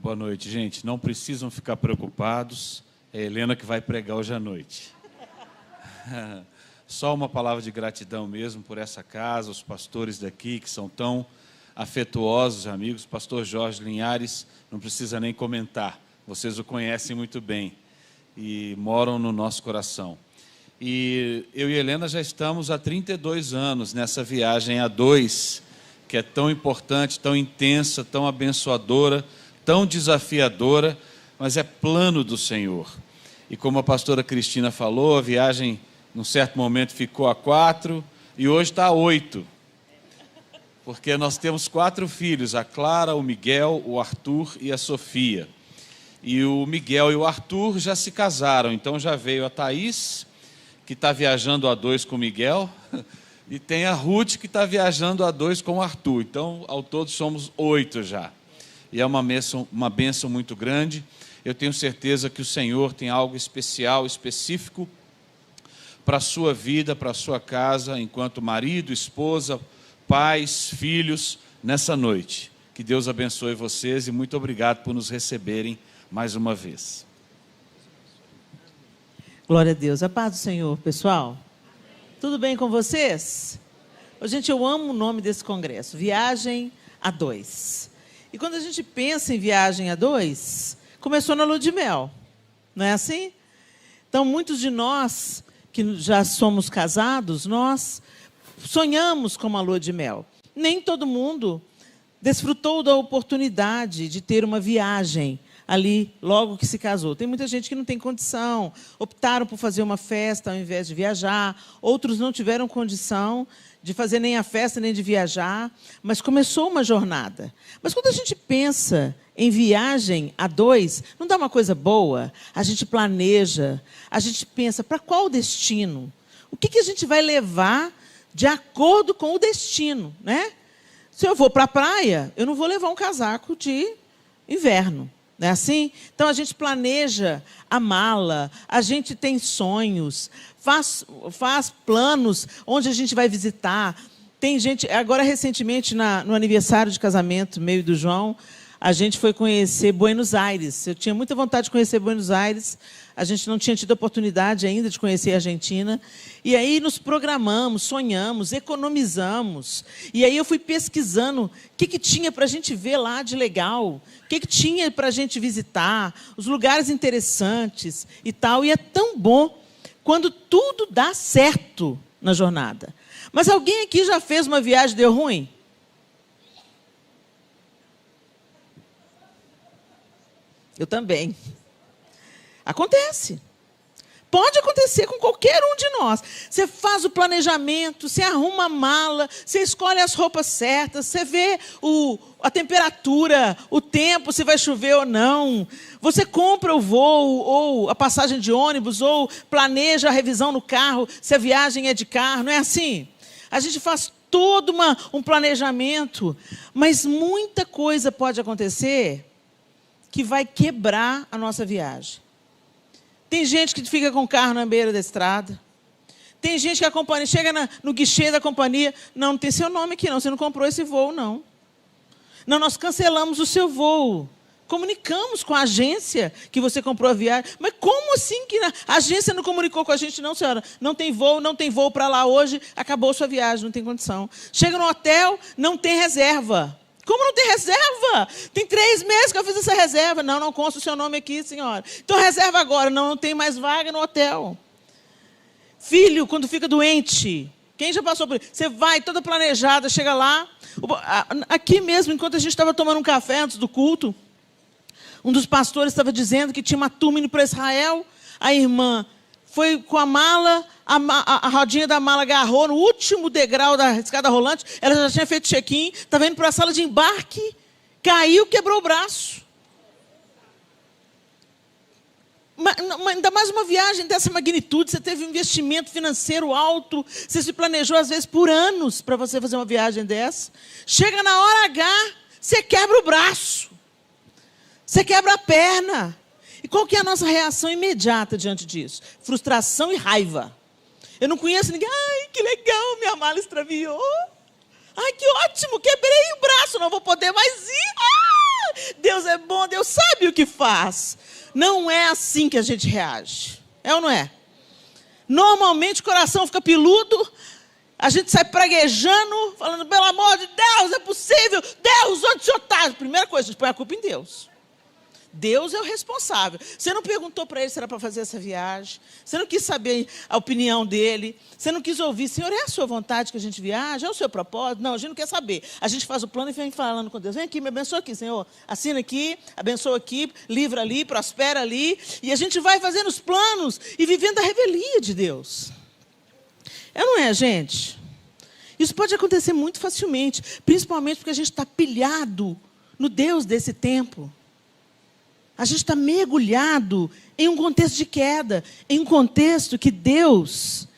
Boa noite, gente. Não precisam ficar preocupados. É a Helena que vai pregar hoje à noite. Só uma palavra de gratidão mesmo por essa casa, os pastores daqui que são tão afetuosos, amigos. Pastor Jorge Linhares, não precisa nem comentar. Vocês o conhecem muito bem e moram no nosso coração. E eu e a Helena já estamos há 32 anos nessa viagem a dois, que é tão importante, tão intensa, tão abençoadora, tão desafiadora, mas é plano do Senhor. E como a pastora Cristina falou, a viagem, num certo momento, ficou a 4 e hoje está a 8. Porque nós temos 4 filhos, a Clara, o Miguel, o Arthur e a Sofia. E o Miguel e o Arthur já se casaram, então já veio a Thaís, que está viajando a 2 com o Miguel, e tem a Ruth, que está viajando a 2 com o Arthur. Então, ao todo, somos 8 já. E é uma bênção muito grande. Eu tenho certeza que o Senhor tem algo especial, específico, para a sua vida, para a sua casa, enquanto marido, esposa, pais, filhos, nessa noite. Que Deus abençoe vocês e muito obrigado por nos receberem mais uma vez. Glória a Deus. A paz do Senhor, pessoal. Tudo bem com vocês? Gente, eu amo o nome desse congresso, Viagem a 2. E quando a gente pensa em viagem a 2, começou na lua de mel, não é assim? Então, muitos de nós que já somos casados, nós sonhamos com uma lua de mel. Nem todo mundo desfrutou da oportunidade de ter uma viagem ali logo que se casou. Tem muita gente que não tem condição, optaram por fazer uma festa ao invés de viajar, outros não tiveram condição de fazer nem a festa nem de viajar, mas começou uma jornada. Mas quando a gente pensa em viagem a 2, não dá uma coisa boa? A gente planeja, a gente pensa para qual destino? O que a gente vai levar de acordo com o destino, né? Se eu vou para a praia, eu não vou levar um casaco de inverno. Não é assim? Então, a gente planeja a mala, a gente tem sonhos, faz planos onde a gente vai visitar. Tem gente, agora recentemente, no aniversário de casamento meu e do João, a gente foi conhecer Buenos Aires. Eu tinha muita vontade de conhecer Buenos Aires, a gente não tinha tido a oportunidade ainda de conhecer a Argentina. E aí nos programamos, sonhamos, economizamos. E aí eu fui pesquisando o que tinha para a gente ver lá de legal, o que tinha para a gente visitar, os lugares interessantes e tal. E é tão bom quando tudo dá certo na jornada. Mas alguém aqui já fez uma viagem e deu ruim? Eu também. Acontece. Pode acontecer com qualquer um de nós. Você faz o planejamento, você arruma a mala, você escolhe as roupas certas, você vê a temperatura, o tempo, se vai chover ou não. Você compra o voo, ou a passagem de ônibus, ou planeja a revisão no carro, se a viagem é de carro, não é assim? A gente faz todo um planejamento, mas muita coisa pode acontecer que vai quebrar a nossa viagem. Tem gente que fica com o carro na beira da estrada. Tem gente que a companhia chega no guichê da companhia. Não tem seu nome aqui, não. Você não comprou esse voo, não. Não, nós cancelamos o seu voo. Comunicamos com a agência que você comprou a viagem. Mas como assim que a agência não comunicou com a gente? Não, senhora. Não tem voo para lá hoje. Acabou a sua viagem, não tem condição. Chega no hotel, não tem reserva. Como não tem reserva? Tem 3 meses que eu fiz essa reserva. Não consta o seu nome aqui, senhora. Então reserva agora. Não tem mais vaga no hotel. Filho, quando fica doente, quem já passou por isso? Você vai toda planejada, chega lá. Aqui mesmo, enquanto a gente estava tomando um café antes do culto, um dos pastores estava dizendo que tinha uma turma indo para Israel. A irmã foi com a mala, a rodinha da mala agarrou no último degrau da escada rolante, ela já tinha feito check-in, estava indo para a sala de embarque, caiu, quebrou o braço. Ainda mais uma viagem dessa magnitude, você teve um investimento financeiro alto, você se planejou, às vezes, por anos para você fazer uma viagem dessa. Chega na hora H, você quebra o braço, você quebra a perna. E qual que é a nossa reação imediata diante disso? Frustração e raiva. Eu não conheço ninguém. Ai, que legal, minha mala extraviou. Ai, que ótimo, quebrei o braço, não vou poder mais ir. Deus é bom, Deus sabe o que faz. Não é assim que a gente reage. É ou não é? Normalmente o coração fica peludo, a gente sai praguejando, falando, pelo amor de Deus, é possível. Deus, onde o senhor está? Primeira coisa, a gente põe a culpa em Deus. Deus é o responsável. Você não perguntou para ele se era para fazer essa viagem. Você não quis saber a opinião dele. Você não quis ouvir, Senhor, é a sua vontade que a gente viaje? É o seu propósito? Não, a gente não quer saber. A gente faz o plano e vem falando com Deus. Vem aqui, me abençoa aqui, Senhor. Assina aqui, abençoa aqui, livra ali, prospera ali. E a gente vai fazendo os planos e vivendo a revelia de Deus. Não é, gente? Isso pode acontecer muito facilmente, principalmente porque a gente está pilhado no Deus desse tempo. A gente está mergulhado em um contexto de queda, em um contexto que Deus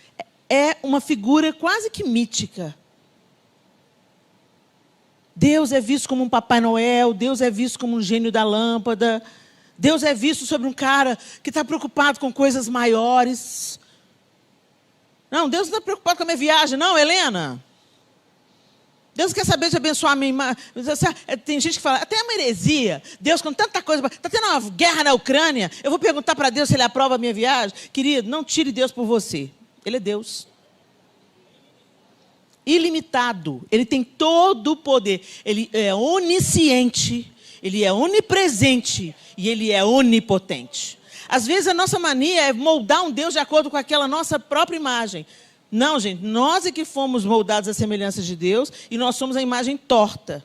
é uma figura quase que mítica. Deus é visto como um Papai Noel, Deus é visto como um gênio da lâmpada, Deus é visto sobre um cara que está preocupado com coisas maiores. Não, Deus não está preocupado com a minha viagem, não, Helena. Deus quer saber de abençoar a minha irmã. Tem gente que fala, até uma heresia. Deus com tanta coisa, está tendo uma guerra na Ucrânia, eu vou perguntar para Deus se Ele aprova a minha viagem. Querido, não tire Deus por você. Ele é Deus. Ilimitado. Ele tem todo o poder. Ele é onisciente, Ele é onipresente e Ele é onipotente. Às vezes a nossa mania é moldar um Deus de acordo com aquela nossa própria imagem. Não, gente, nós é que fomos moldados à semelhança de Deus e nós somos a imagem torta.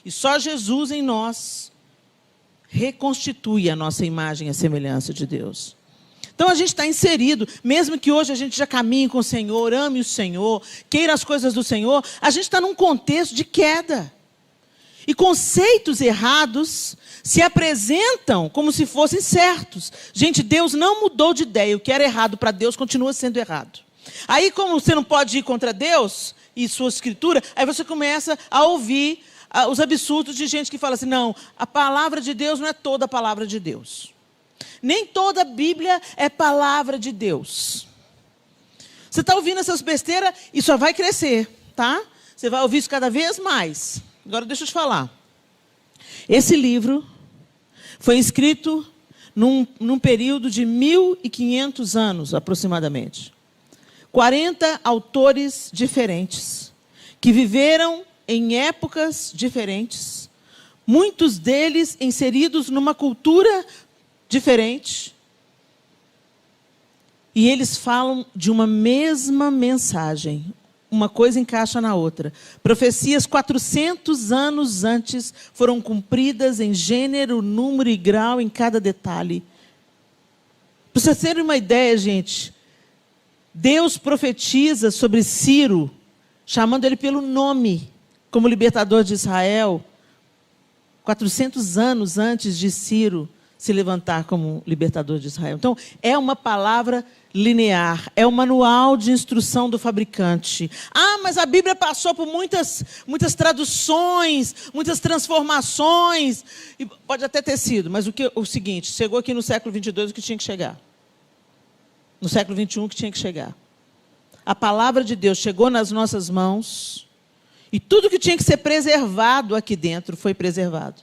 E só Jesus em nós reconstitui a nossa imagem à semelhança de Deus. Então a gente está inserido, mesmo que hoje a gente já caminhe com o Senhor, ame o Senhor, queira as coisas do Senhor, a gente está num contexto de queda. E conceitos errados se apresentam como se fossem certos. Gente, Deus não mudou de ideia, o que era errado para Deus continua sendo errado. Aí, como você não pode ir contra Deus e sua escritura, aí você começa a ouvir os absurdos de gente que fala assim, não, a palavra de Deus não é toda a palavra de Deus. Nem toda a Bíblia é palavra de Deus. Você está ouvindo essas besteiras e só vai crescer, tá? Você vai ouvir isso cada vez mais. Agora deixa eu te falar. Esse livro foi escrito num período de 1.500 anos, aproximadamente. 40 autores diferentes, que viveram em épocas diferentes, muitos deles inseridos numa cultura diferente, e eles falam de uma mesma mensagem, uma coisa encaixa na outra. Profecias 400 anos antes foram cumpridas em gênero, número e grau em cada detalhe. Para vocês terem uma ideia, gente, Deus profetiza sobre Ciro, chamando ele pelo nome, como libertador de Israel, 400 anos antes de Ciro se levantar como libertador de Israel. Então, é uma palavra linear, é o manual de instrução do fabricante. Mas a Bíblia passou por muitas traduções, muitas transformações, e pode até ter sido, mas o seguinte, chegou aqui no século 22 o que tinha que chegar. No século 21 que tinha que chegar. A palavra de Deus chegou nas nossas mãos e tudo que tinha que ser preservado aqui dentro foi preservado.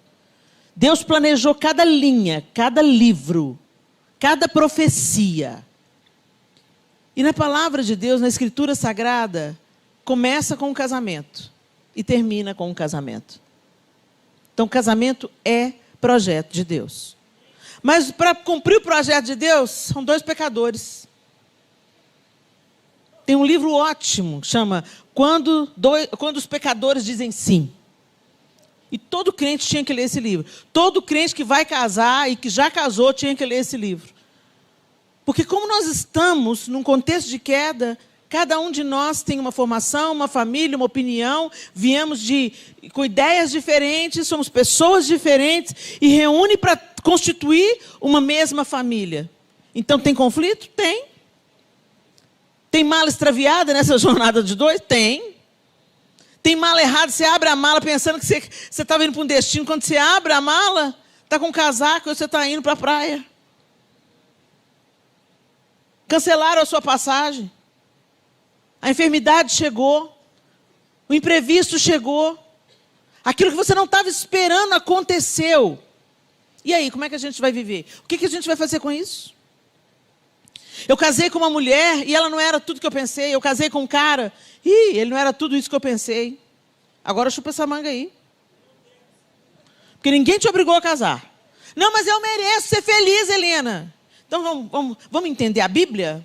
Deus planejou cada linha, cada livro, cada profecia. E na palavra de Deus, na Escritura Sagrada, começa com um casamento e termina com um casamento. Então, casamento é projeto de Deus. Mas para cumprir o projeto de Deus, são dois pecadores. Tem um livro ótimo, chama Quando os Pecadores Dizem Sim. E todo crente tinha que ler esse livro. Todo crente que vai casar e que já casou tinha que ler esse livro. Porque como nós estamos num contexto de queda, cada um de nós tem uma formação, uma família, uma opinião, viemos com ideias diferentes, somos pessoas diferentes e reúne para constituir uma mesma família. Então tem conflito? Tem. Tem mala extraviada nessa jornada de dois? Tem. Tem mala errada, você abre a mala pensando que você estava indo para um destino. Quando você abre a mala, está com um casaco e você está indo para a praia. Cancelaram a sua passagem. A enfermidade chegou. O imprevisto chegou. Aquilo que você não estava esperando aconteceu. E aí, como é que a gente vai viver? O que a gente vai fazer com isso? Eu casei com uma mulher e ela não era tudo que eu pensei. Eu casei com um cara e ele não era tudo isso que eu pensei. Agora chupa essa manga aí. Porque ninguém te obrigou a casar. Não, mas eu mereço ser feliz, Helena. Então vamos entender a Bíblia?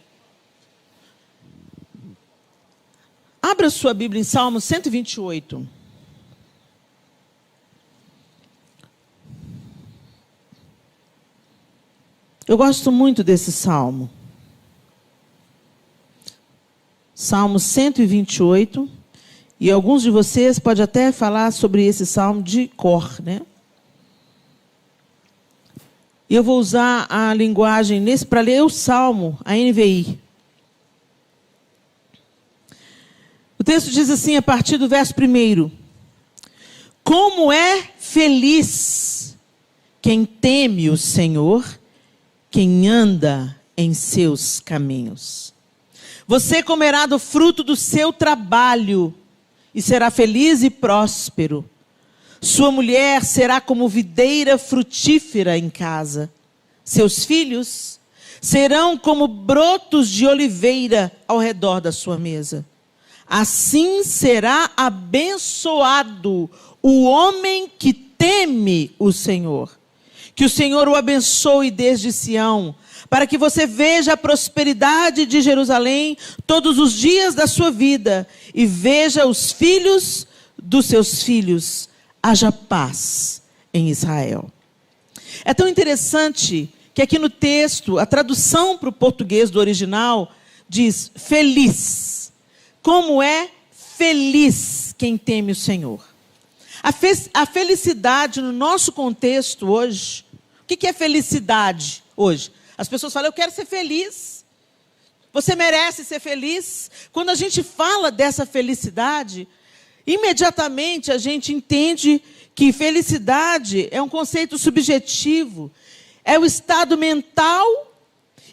Abra sua Bíblia em Salmo 128. Eu gosto muito desse salmo. Salmo 128. E alguns de vocês podem até falar sobre esse salmo de cor, né? E eu vou usar a linguagem para ler o salmo, a NVI. O texto diz assim, a partir do verso 1. Como é feliz quem teme o Senhor, quem anda em seus caminhos. Você comerá do fruto do seu trabalho e será feliz e próspero. Sua mulher será como videira frutífera em casa. Seus filhos serão como brotos de oliveira ao redor da sua mesa. Assim será abençoado o homem que teme o Senhor. Que o Senhor o abençoe desde Sião, para que você veja a prosperidade de Jerusalém todos os dias da sua vida e veja os filhos dos seus filhos. Haja paz em Israel. É tão interessante que aqui no texto, a tradução para o português do original diz feliz. Como é feliz quem teme o Senhor. A felicidade no nosso contexto hoje, o que é felicidade hoje? As pessoas falam, eu quero ser feliz. Você merece ser feliz. Quando a gente fala dessa felicidade, imediatamente a gente entende que felicidade é um conceito subjetivo. É o estado mental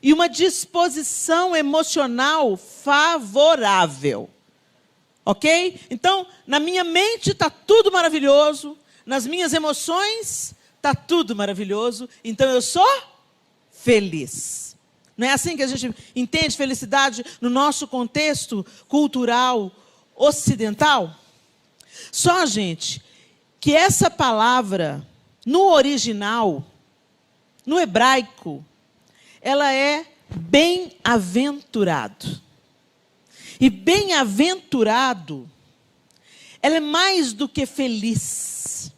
e uma disposição emocional favorável. Ok? Então, na minha mente está tudo maravilhoso. Nas minhas emoções está tudo maravilhoso. Então, eu sou feliz. Não é assim que a gente entende felicidade no nosso contexto cultural ocidental? Só, gente, que essa palavra, no original, no hebraico, ela é bem-aventurado. E bem-aventurado, ela é mais do que feliz.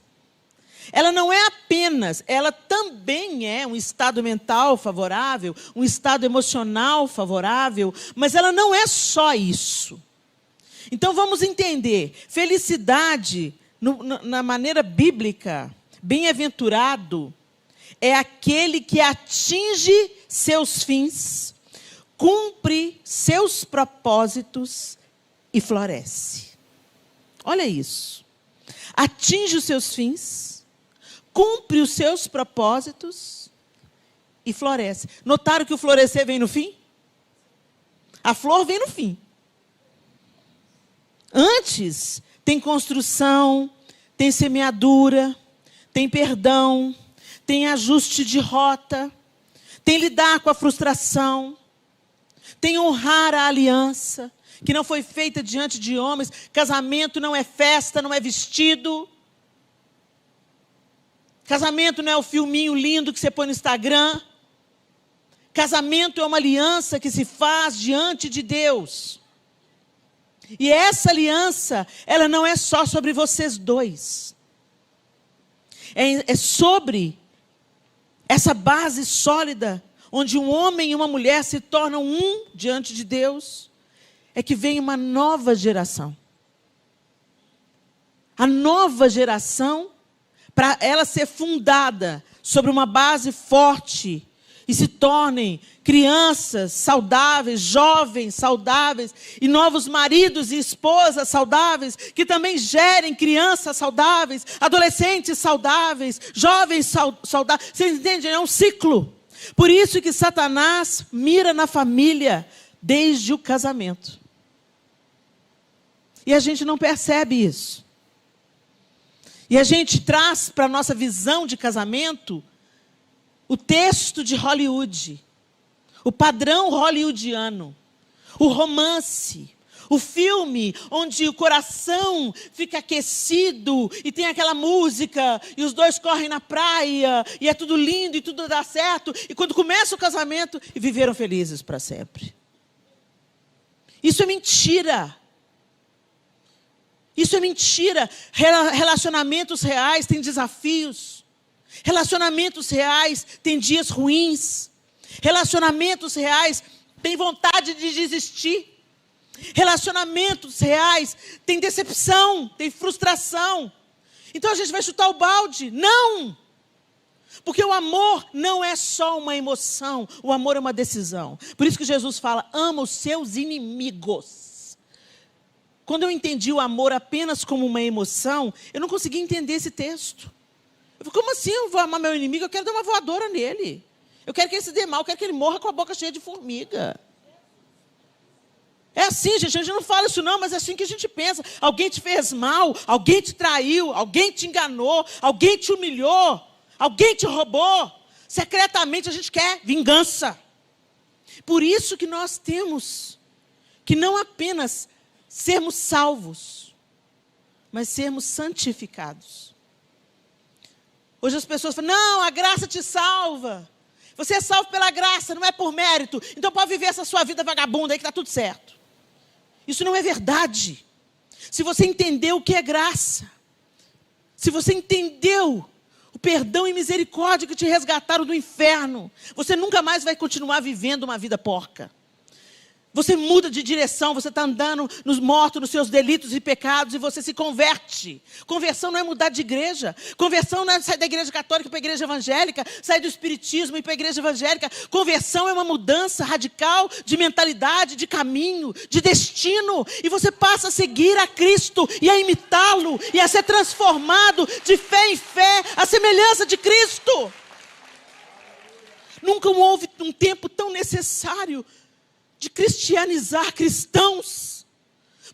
Ela não é apenas, ela também é um estado mental favorável, um estado emocional favorável, mas ela não é só isso. Então vamos entender, felicidade, na maneira bíblica, bem-aventurado, é aquele que atinge seus fins, cumpre seus propósitos e floresce. Olha isso. Atinge os seus fins, cumpre os seus propósitos e floresce. Notaram que o florescer vem no fim? A flor vem no fim. Antes, tem construção, tem semeadura, tem perdão, tem ajuste de rota, tem lidar com a frustração, tem honrar a aliança, que não foi feita diante de homens. Casamento não é festa, não é vestido. Casamento não é o filminho lindo que você põe no Instagram. Casamento é uma aliança que se faz diante de Deus. E essa aliança, ela não é só sobre vocês dois. É sobre essa base sólida, onde um homem e uma mulher se tornam um diante de Deus, é que vem uma nova geração. A nova geração, para ela ser fundada sobre uma base forte, e se tornem crianças saudáveis, jovens saudáveis, e novos maridos e esposas saudáveis, que também gerem crianças saudáveis, adolescentes saudáveis, jovens saudáveis. Vocês entendem? É um ciclo. Por isso que Satanás mira na família desde o casamento. E a gente não percebe isso. E a gente traz para a nossa visão de casamento o texto de Hollywood, o padrão hollywoodiano, o romance, o filme onde o coração fica aquecido e tem aquela música e os dois correm na praia e é tudo lindo e tudo dá certo. E quando começa o casamento, e viveram felizes para sempre. Isso é mentira. Isso é mentira. Relacionamentos reais têm desafios. Relacionamentos reais têm dias ruins. Relacionamentos reais têm vontade de desistir. Relacionamentos reais têm decepção, têm frustração. Então a gente vai chutar o balde? Não! Porque o amor não é só uma emoção, o amor é uma decisão. Por isso que Jesus fala, ama os seus inimigos. Quando eu entendi o amor apenas como uma emoção, eu não conseguia entender esse texto. Eu falei, como assim eu vou amar meu inimigo? Eu quero dar uma voadora nele. Eu quero que ele se dê mal, eu quero que ele morra com a boca cheia de formiga. É assim, gente, a gente não fala isso não, mas é assim que a gente pensa. Alguém te fez mal, alguém te traiu, alguém te enganou, alguém te humilhou, alguém te roubou. Secretamente a gente quer vingança. Por isso que nós temos que não apenas sermos salvos, mas sermos santificados. Hoje as pessoas falam, não, a graça te salva. Você é salvo pela graça, não é por mérito. Então pode viver essa sua vida vagabunda aí que está tudo certo. Isso não é verdade. Se você entendeu o que é graça, se você entendeu o perdão e misericórdia que te resgataram do inferno, você nunca mais vai continuar vivendo uma vida porca. Você muda de direção, você está andando morto nos seus delitos e pecados e você se converte. Conversão não é mudar de igreja. Conversão não é sair da igreja católica para a igreja evangélica, sair do espiritismo e para a igreja evangélica. Conversão é uma mudança radical de mentalidade, de caminho, de destino. E você passa a seguir a Cristo e a imitá-lo e a ser transformado de fé em fé, à semelhança de Cristo. Nunca houve um tempo tão necessário de cristianizar cristãos,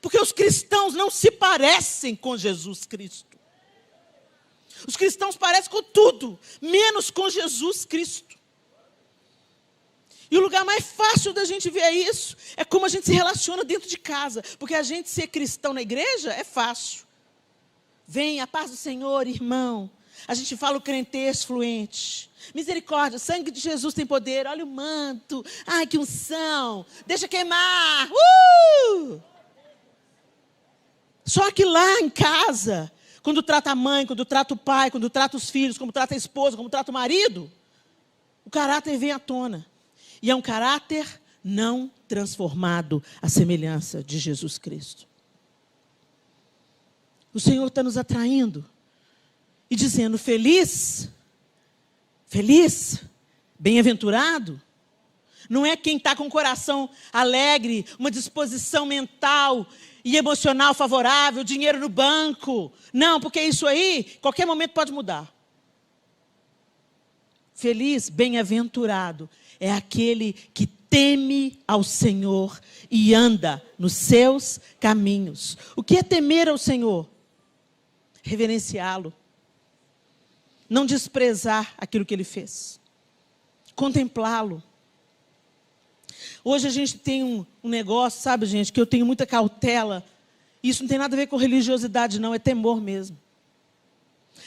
porque os cristãos não se parecem com Jesus Cristo. Os cristãos parecem com tudo, menos com Jesus Cristo. E o lugar mais fácil da gente ver isso é como a gente se relaciona dentro de casa, porque a gente ser cristão na igreja é fácil. Vem a paz do Senhor, irmão. A gente fala o crentez fluente. Misericórdia, o sangue de Jesus tem poder. Olha o manto. Ai, que unção. Deixa queimar. Só que lá em casa, quando trata a mãe, quando trata o pai, quando trata os filhos, como trata a esposa, como trata o marido, o caráter vem à tona. E é um caráter não transformado à semelhança de Jesus Cristo. O Senhor está nos atraindo e dizendo, feliz, bem-aventurado, não é quem está com o coração alegre, uma disposição mental e emocional favorável, dinheiro no banco. Não, porque isso aí, qualquer momento pode mudar. Feliz, bem-aventurado, é aquele que teme ao Senhor e anda nos seus caminhos. O que é temer ao Senhor? Reverenciá-lo. Não desprezar aquilo que ele fez. Contemplá-lo. Hoje a gente tem um negócio, sabe, gente, que eu tenho muita cautela. Isso não tem nada a ver com religiosidade, não, é temor mesmo.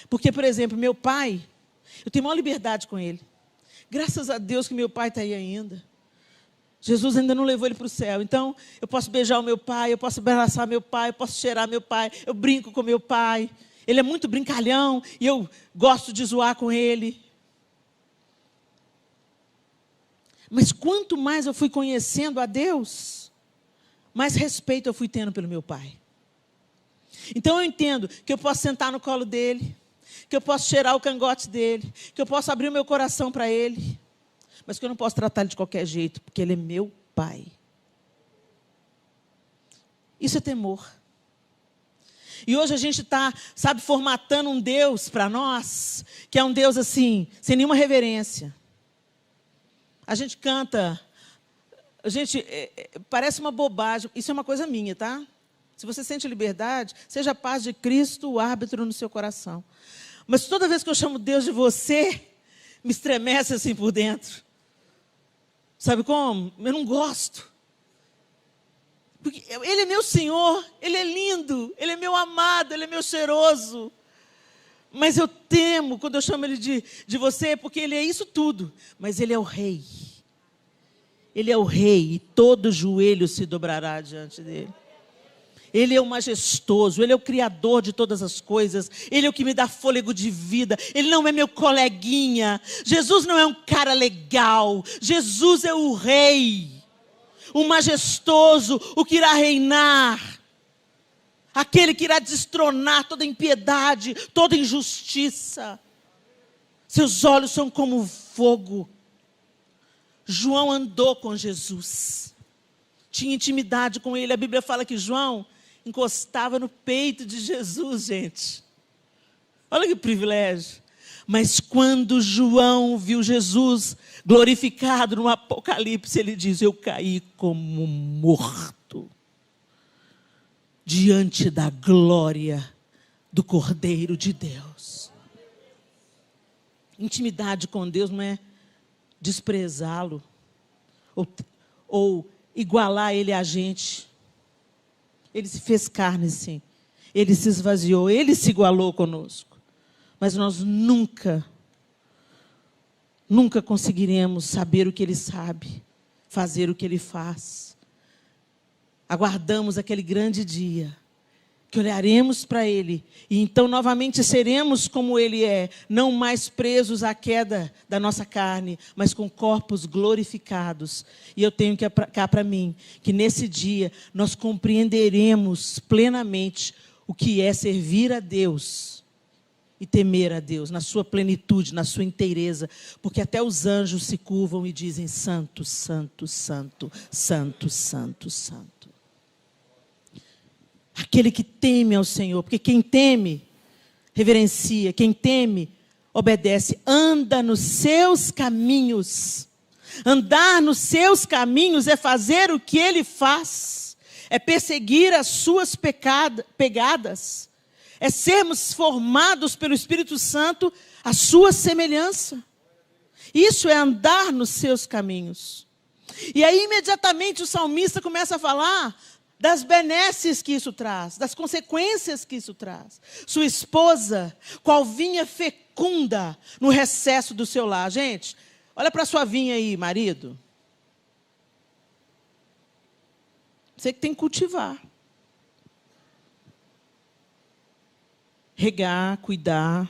Porque, por exemplo, meu pai, eu tenho maior liberdade com ele. Graças a Deus que meu pai está aí ainda. Jesus ainda não levou ele para o céu. Então, eu posso beijar o meu pai, eu posso abraçar meu pai, eu posso cheirar meu pai, eu brinco com meu pai. Ele é muito brincalhão e eu gosto de zoar com ele. Mas quanto mais eu fui conhecendo a Deus, mais respeito eu fui tendo pelo meu pai. Então eu entendo que eu posso sentar no colo dele, que eu posso cheirar o cangote dele, que eu posso abrir o meu coração para ele, mas que eu não posso tratar ele de qualquer jeito, porque ele é meu pai. Isso é temor. E hoje a gente está, sabe, formatando um Deus para nós, que é um Deus assim, sem nenhuma reverência. A gente canta, parece uma bobagem, isso é uma coisa minha, tá? Se você sente liberdade, seja a paz de Cristo o árbitro no seu coração. Mas toda vez que eu chamo Deus de você, me estremece assim por dentro. Sabe como? Eu não gosto. Porque Ele é meu Senhor, Ele é lindo, Ele é meu amado, Ele é meu cheiroso. Mas eu temo quando eu chamo Ele de você, porque Ele é isso tudo. Mas Ele é o Rei. Ele é o Rei e todo joelho se dobrará diante dEle. Ele é o majestoso, Ele é o Criador de todas as coisas. Ele é o que me dá fôlego de vida. Ele não é meu coleguinha. Jesus não é um cara legal. Jesus é o Rei, o majestoso, o que irá reinar. Aquele que irá destronar toda impiedade, toda injustiça. Seus olhos são como fogo. João andou com Jesus. Tinha intimidade com Ele. A Bíblia fala que João encostava no peito de Jesus, gente. Olha que privilégio. Mas quando João viu Jesus glorificado no Apocalipse, ele diz: eu caí como morto diante da glória do Cordeiro de Deus. Intimidade com Deus não é desprezá-lo ou igualar Ele a gente. Ele se fez carne, sim. Ele se esvaziou, Ele se igualou conosco. Mas nós nunca conseguiremos saber o que Ele sabe, fazer o que Ele faz. Aguardamos aquele grande dia, que olharemos para Ele, e então novamente seremos como Ele é, não mais presos à queda da nossa carne, mas com corpos glorificados. E eu tenho que cá para mim, que nesse dia nós compreenderemos plenamente o que é servir a Deus e temer a Deus, na sua plenitude, na sua inteireza, porque até os anjos se curvam e dizem: Santo, Santo, Santo, Santo, Santo, Santo. Aquele que teme ao Senhor, porque quem teme, reverencia, quem teme, obedece, anda nos seus caminhos. Andar nos seus caminhos é fazer o que Ele faz, é perseguir as suas pegadas, é sermos formados pelo Espírito Santo à sua semelhança. Isso é andar nos seus caminhos. E aí imediatamente o salmista começa a falar das benesses que isso traz, das consequências que isso traz. Sua esposa, qual vinha fecunda no recesso do seu lar. Gente, olha para a sua vinha aí, marido. Você que tem que cultivar. Regar, cuidar,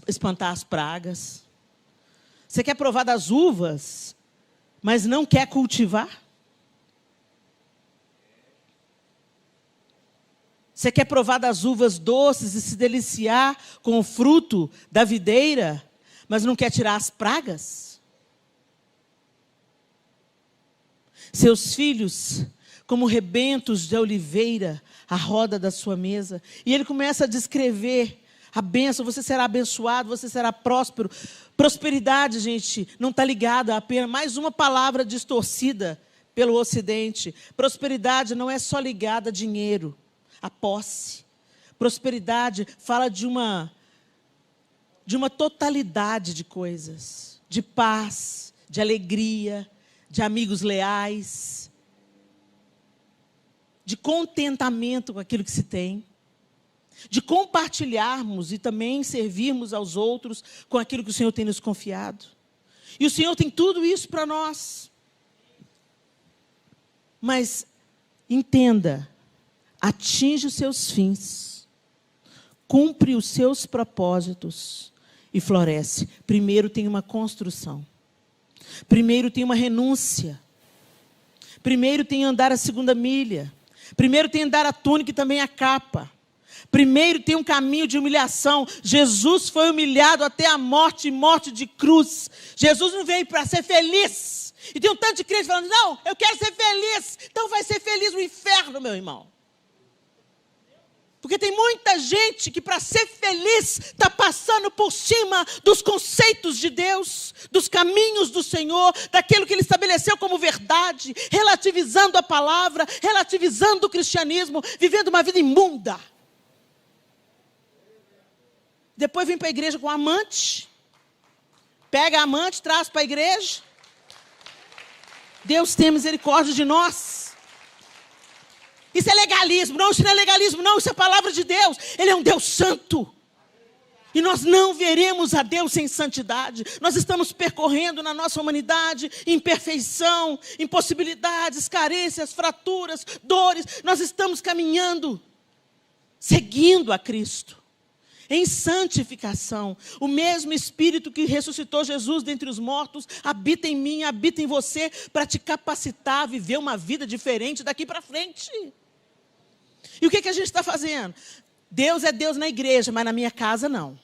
espantar as pragas. Você quer provar das uvas, mas não quer cultivar? Você quer provar das uvas doces e se deliciar com o fruto da videira, mas não quer tirar as pragas? Seus filhos, como rebentos de oliveira, à roda da sua mesa. E ele começa a descrever a bênção: você será abençoado, você será próspero. Prosperidade, gente, não está ligada a apenas mais uma palavra distorcida pelo Ocidente. Prosperidade não é só ligada a dinheiro, a posse. Prosperidade fala de uma totalidade de coisas, de paz, de alegria, de amigos leais, de contentamento com aquilo que se tem, de compartilharmos e também servirmos aos outros com aquilo que o Senhor tem nos confiado. E o Senhor tem tudo isso para nós. Mas entenda, atinge os seus fins, cumpre os seus propósitos e floresce. Primeiro tem uma construção. Primeiro tem uma renúncia. Primeiro tem andar a segunda milha. Primeiro tem andar a túnica e também a capa. Primeiro tem um caminho de humilhação. Jesus foi humilhado até a morte, e morte de cruz. Jesus não veio para ser feliz. E tem um tanto de crente falando: não, eu quero ser feliz. Então vai ser feliz no inferno, meu irmão. Porque tem muita gente que para ser feliz está passando por cima dos conceitos de Deus, dos dos caminhos do Senhor, daquilo que Ele estabeleceu como verdade, relativizando a palavra, relativizando o cristianismo, vivendo uma vida imunda. Depois vem para a igreja com amante, pega a amante, traz para a igreja. Deus tem misericórdia de nós. Isso é legalismo. Não, isso não é legalismo, não. Isso é a palavra de Deus. Ele é um Deus santo. E nós não veremos a Deus sem santidade. Nós estamos percorrendo na nossa humanidade imperfeição, impossibilidades, carências, fraturas, dores. Nós estamos caminhando, seguindo a Cristo, em santificação. O mesmo Espírito que ressuscitou Jesus dentre os mortos habita em mim, habita em você, para te capacitar a viver uma vida diferente daqui para frente. E o que a gente está fazendo? Deus é Deus na igreja, mas na minha casa não.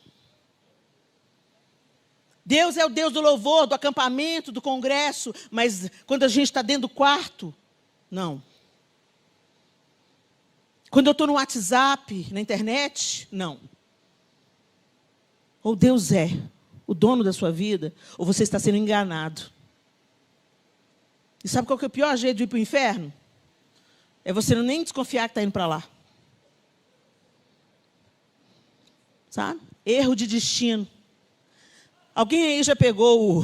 Deus é o Deus do louvor, do acampamento, do congresso, mas quando a gente está dentro do quarto, não. Quando eu estou no WhatsApp, na internet, não. Ou Deus é o dono da sua vida, ou você está sendo enganado. E sabe qual que é o pior jeito de ir para o inferno? É você não nem desconfiar que está indo para lá. Sabe? Erro de destino. Alguém aí já pegou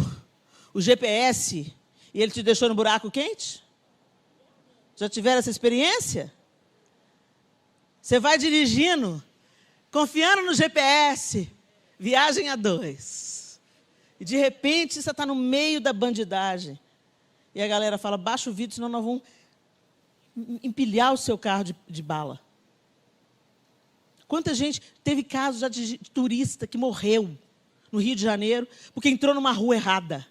o GPS e ele te deixou no buraco quente? Já tiveram essa experiência? Você vai dirigindo, confiando no GPS, viagem a 2. E de repente você está no meio da bandidagem. E a galera fala, baixa o vidro, senão nós vamos empilhar o seu carro de bala. Quanta gente, teve casos já de turista que morreu no Rio de Janeiro, porque entrou numa rua errada.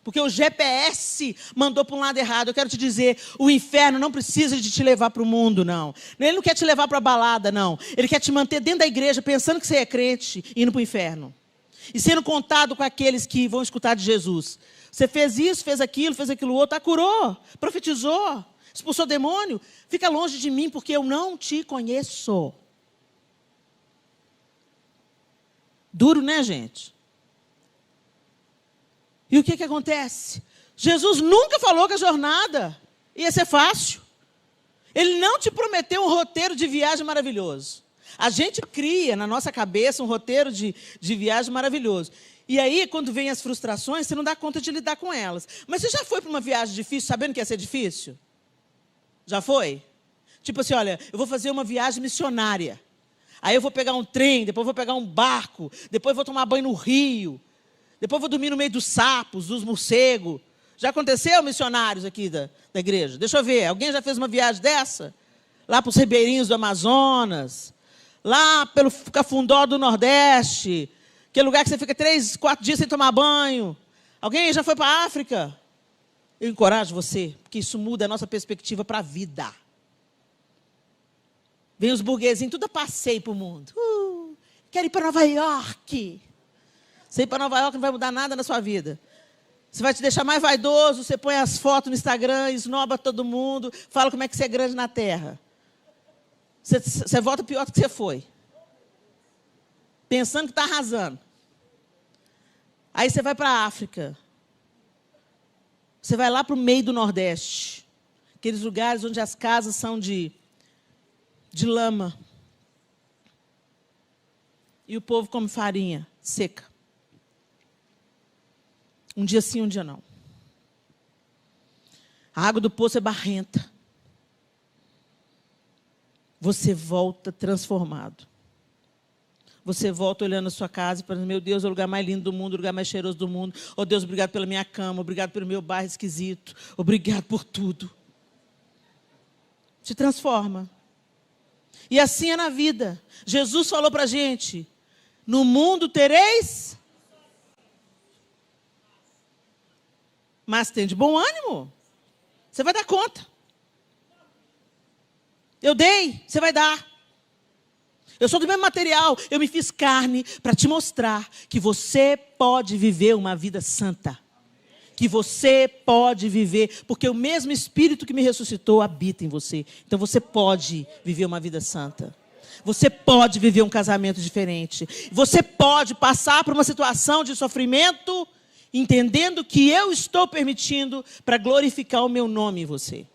Porque o GPS mandou para um lado errado. Eu quero te dizer, o inferno não precisa de te levar para o mundo, não. Ele não quer te levar para a balada, não. Ele quer te manter dentro da igreja, pensando que você é crente, indo para o inferno. E sendo contado com aqueles que vão escutar de Jesus. Você fez isso, fez aquilo outro, curou, profetizou, expulsou demônio. Fica longe de mim, porque eu não te conheço. Duro, né, gente? E o que acontece? Jesus nunca falou que a jornada ia ser fácil. Ele não te prometeu um roteiro de viagem maravilhoso. A gente cria na nossa cabeça um roteiro de viagem maravilhoso. E aí, quando vem as frustrações, você não dá conta de lidar com elas. Mas você já foi para uma viagem difícil sabendo que ia ser difícil? Já foi? Tipo assim, olha, eu vou fazer uma viagem missionária. Aí eu vou pegar um trem, depois vou pegar um barco, depois vou tomar banho no rio, depois vou dormir no meio dos sapos, dos morcegos. Já aconteceu, missionários aqui da igreja? Deixa eu ver, alguém já fez uma viagem dessa? Lá para os ribeirinhos do Amazonas, lá pelo Cafundó do Nordeste, aquele lugar que você fica 3, 4 dias sem tomar banho. Alguém já foi para a África? Eu encorajo você, porque isso muda a nossa perspectiva para a vida. Vem os burguesinhos, tudo a passeio para o mundo. Quero ir para Nova York. Você ir para Nova York não vai mudar nada na sua vida. Você vai te deixar mais vaidoso, você põe as fotos no Instagram, esnoba todo mundo, fala como é que você é grande na terra. Você volta pior do que você foi. Pensando que está arrasando. Aí você vai para a África. Você vai lá para o meio do Nordeste. Aqueles lugares onde as casas são de lama. E o povo come farinha seca. Um dia sim, um dia não. A água do poço é barrenta. Você volta transformado. Você volta olhando a sua casa e falando, meu Deus, é o lugar mais lindo do mundo, o lugar mais cheiroso do mundo. Oh Deus, obrigado pela minha cama, obrigado pelo meu bairro esquisito. Obrigado por tudo. Se transforma. E assim é na vida. Jesus falou para a gente, no mundo tereis, mas tem de bom ânimo. Você vai dar conta. Eu dei, você vai dar. Eu sou do mesmo material, eu me fiz carne para te mostrar que você pode viver uma vida santa. Que você pode viver, porque o mesmo Espírito que me ressuscitou habita em você. Então você pode viver uma vida santa. Você pode viver um casamento diferente. Você pode passar por uma situação de sofrimento entendendo que eu estou permitindo para glorificar o meu nome em você.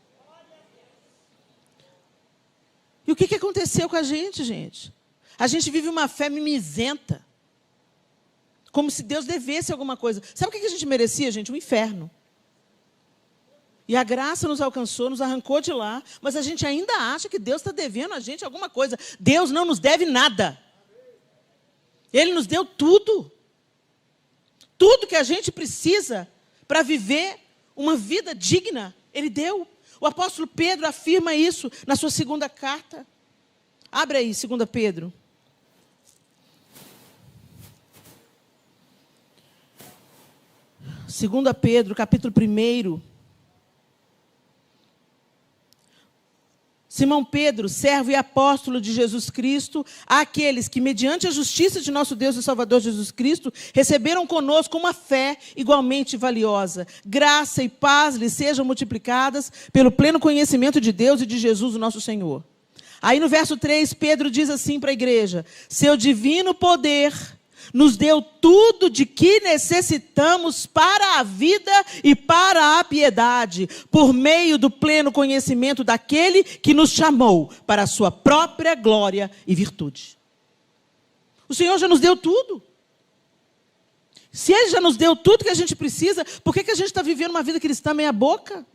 E o que aconteceu com a gente, gente? A gente vive uma fé mimizenta. Como se Deus devesse alguma coisa. Sabe o que a gente merecia, gente? Um inferno. E a graça nos alcançou, nos arrancou de lá, mas a gente ainda acha que Deus está devendo a gente alguma coisa. Deus não nos deve nada. Ele nos deu tudo. Tudo que a gente precisa para viver uma vida digna, Ele deu. O apóstolo Pedro afirma isso na sua segunda carta. Abre aí, 2 Pedro. Segunda Pedro, capítulo 1. Simão Pedro, servo e apóstolo de Jesus Cristo, àqueles que, mediante a justiça de nosso Deus e Salvador Jesus Cristo, receberam conosco uma fé igualmente valiosa. Graça e paz lhes sejam multiplicadas pelo pleno conhecimento de Deus e de Jesus, o nosso Senhor. Aí no verso 3, Pedro diz assim para a igreja: seu divino poder nos deu tudo de que necessitamos para a vida e para a piedade, por meio do pleno conhecimento daquele que nos chamou para a sua própria glória e virtude. O Senhor já nos deu tudo. Se Ele já nos deu tudo que a gente precisa, por que a gente está vivendo uma vida cristã meia boca?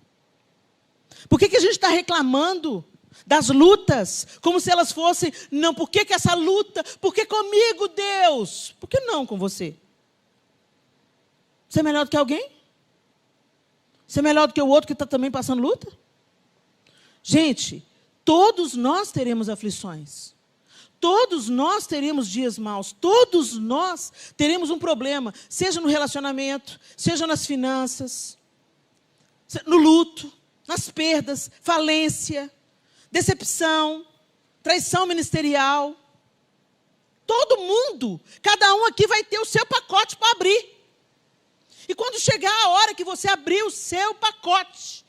Por que a gente está reclamando das lutas, como se elas fossem, não, por que essa luta? Por que comigo, Deus? Por que não com você? Você é melhor do que alguém? Você é melhor do que o outro que está também passando luta? Gente, todos nós teremos aflições. Todos nós teremos dias maus. Todos nós teremos um problema, seja no relacionamento, seja nas finanças, no luto, nas perdas, falência, decepção, traição ministerial. Todo mundo, cada um aqui vai ter o seu pacote para abrir. E quando chegar a hora que você abrir o seu pacote,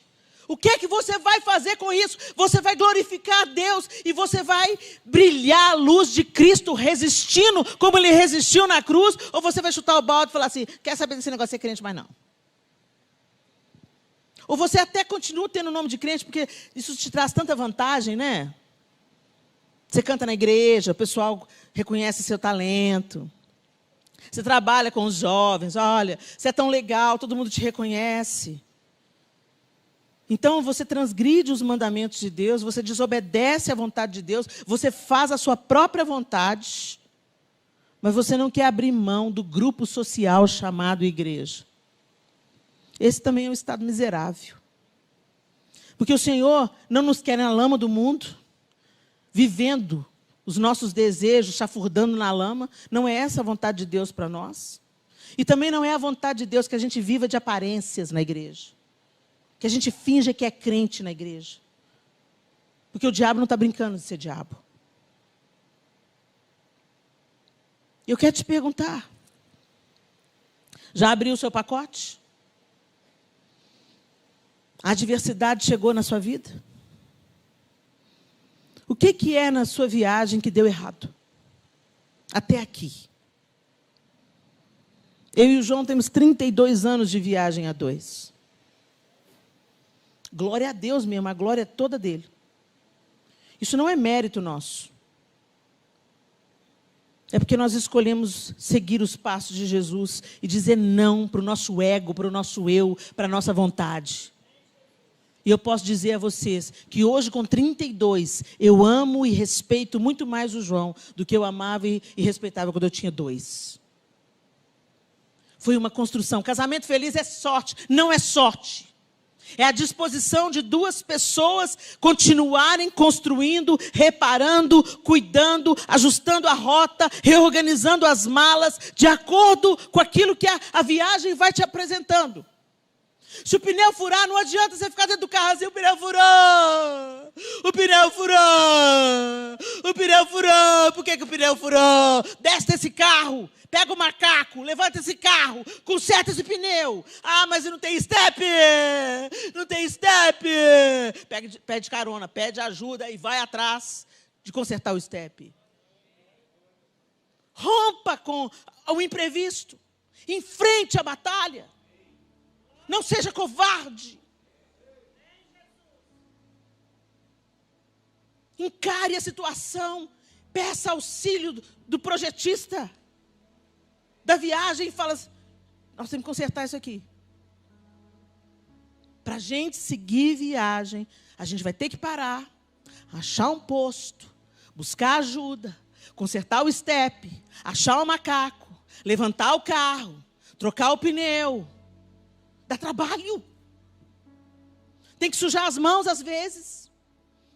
o que é que você vai fazer com isso? Você vai glorificar a Deus e você vai brilhar a luz de Cristo resistindo como Ele resistiu na cruz? Ou você vai chutar o balde e falar assim, quer saber desse negócio de ser crente, mas não? Ou você até continua tendo o nome de crente, porque isso te traz tanta vantagem, né? Você canta na igreja, o pessoal reconhece seu talento. Você trabalha com os jovens, olha, você é tão legal, todo mundo te reconhece. Então você transgride os mandamentos de Deus, você desobedece à vontade de Deus, você faz a sua própria vontade, mas você não quer abrir mão do grupo social chamado igreja. Esse também é um estado miserável. Porque o Senhor não nos quer na lama do mundo, vivendo os nossos desejos, chafurdando na lama. Não é essa a vontade de Deus para nós. E também não é a vontade de Deus que a gente viva de aparências na igreja. Que a gente finja que é crente na igreja. Porque o diabo não está brincando de ser diabo. Eu quero te perguntar. Já abriu o seu pacote? A adversidade chegou na sua vida? O que é na sua viagem que deu errado? Até aqui. Eu e o João temos 32 anos de viagem a dois. Glória a Deus mesmo, a glória é toda dele. Isso não é mérito nosso. É porque nós escolhemos seguir os passos de Jesus e dizer não para o nosso ego, para o nosso eu, para a nossa vontade. E eu posso dizer a vocês que hoje, com 32, eu amo e respeito muito mais o João do que eu amava e respeitava quando eu tinha 2. Foi uma construção. Casamento feliz é sorte, não é sorte. É a disposição de duas pessoas continuarem construindo, reparando, cuidando, ajustando a rota, reorganizando as malas, de acordo com aquilo que a viagem vai te apresentando. Se o pneu furar, não adianta você ficar dentro do carro assim, o pneu furou, o pneu furou, o pneu furou, por que o pneu furou? Desce desse carro, pega o macaco, levanta esse carro, conserta esse pneu. Ah, mas não tem step, não tem step. Pede carona, pede ajuda e vai atrás de consertar o step. Rompa com o imprevisto. Enfrente a batalha. Não seja covarde. Encare a situação. Peça auxílio do projetista da viagem e fala: nós temos que consertar isso aqui. Para a gente seguir viagem, a gente vai ter que parar, achar um posto, buscar ajuda, consertar o estepe, achar o macaco, levantar o carro, trocar o pneu. Dá trabalho. Tem que sujar as mãos às vezes,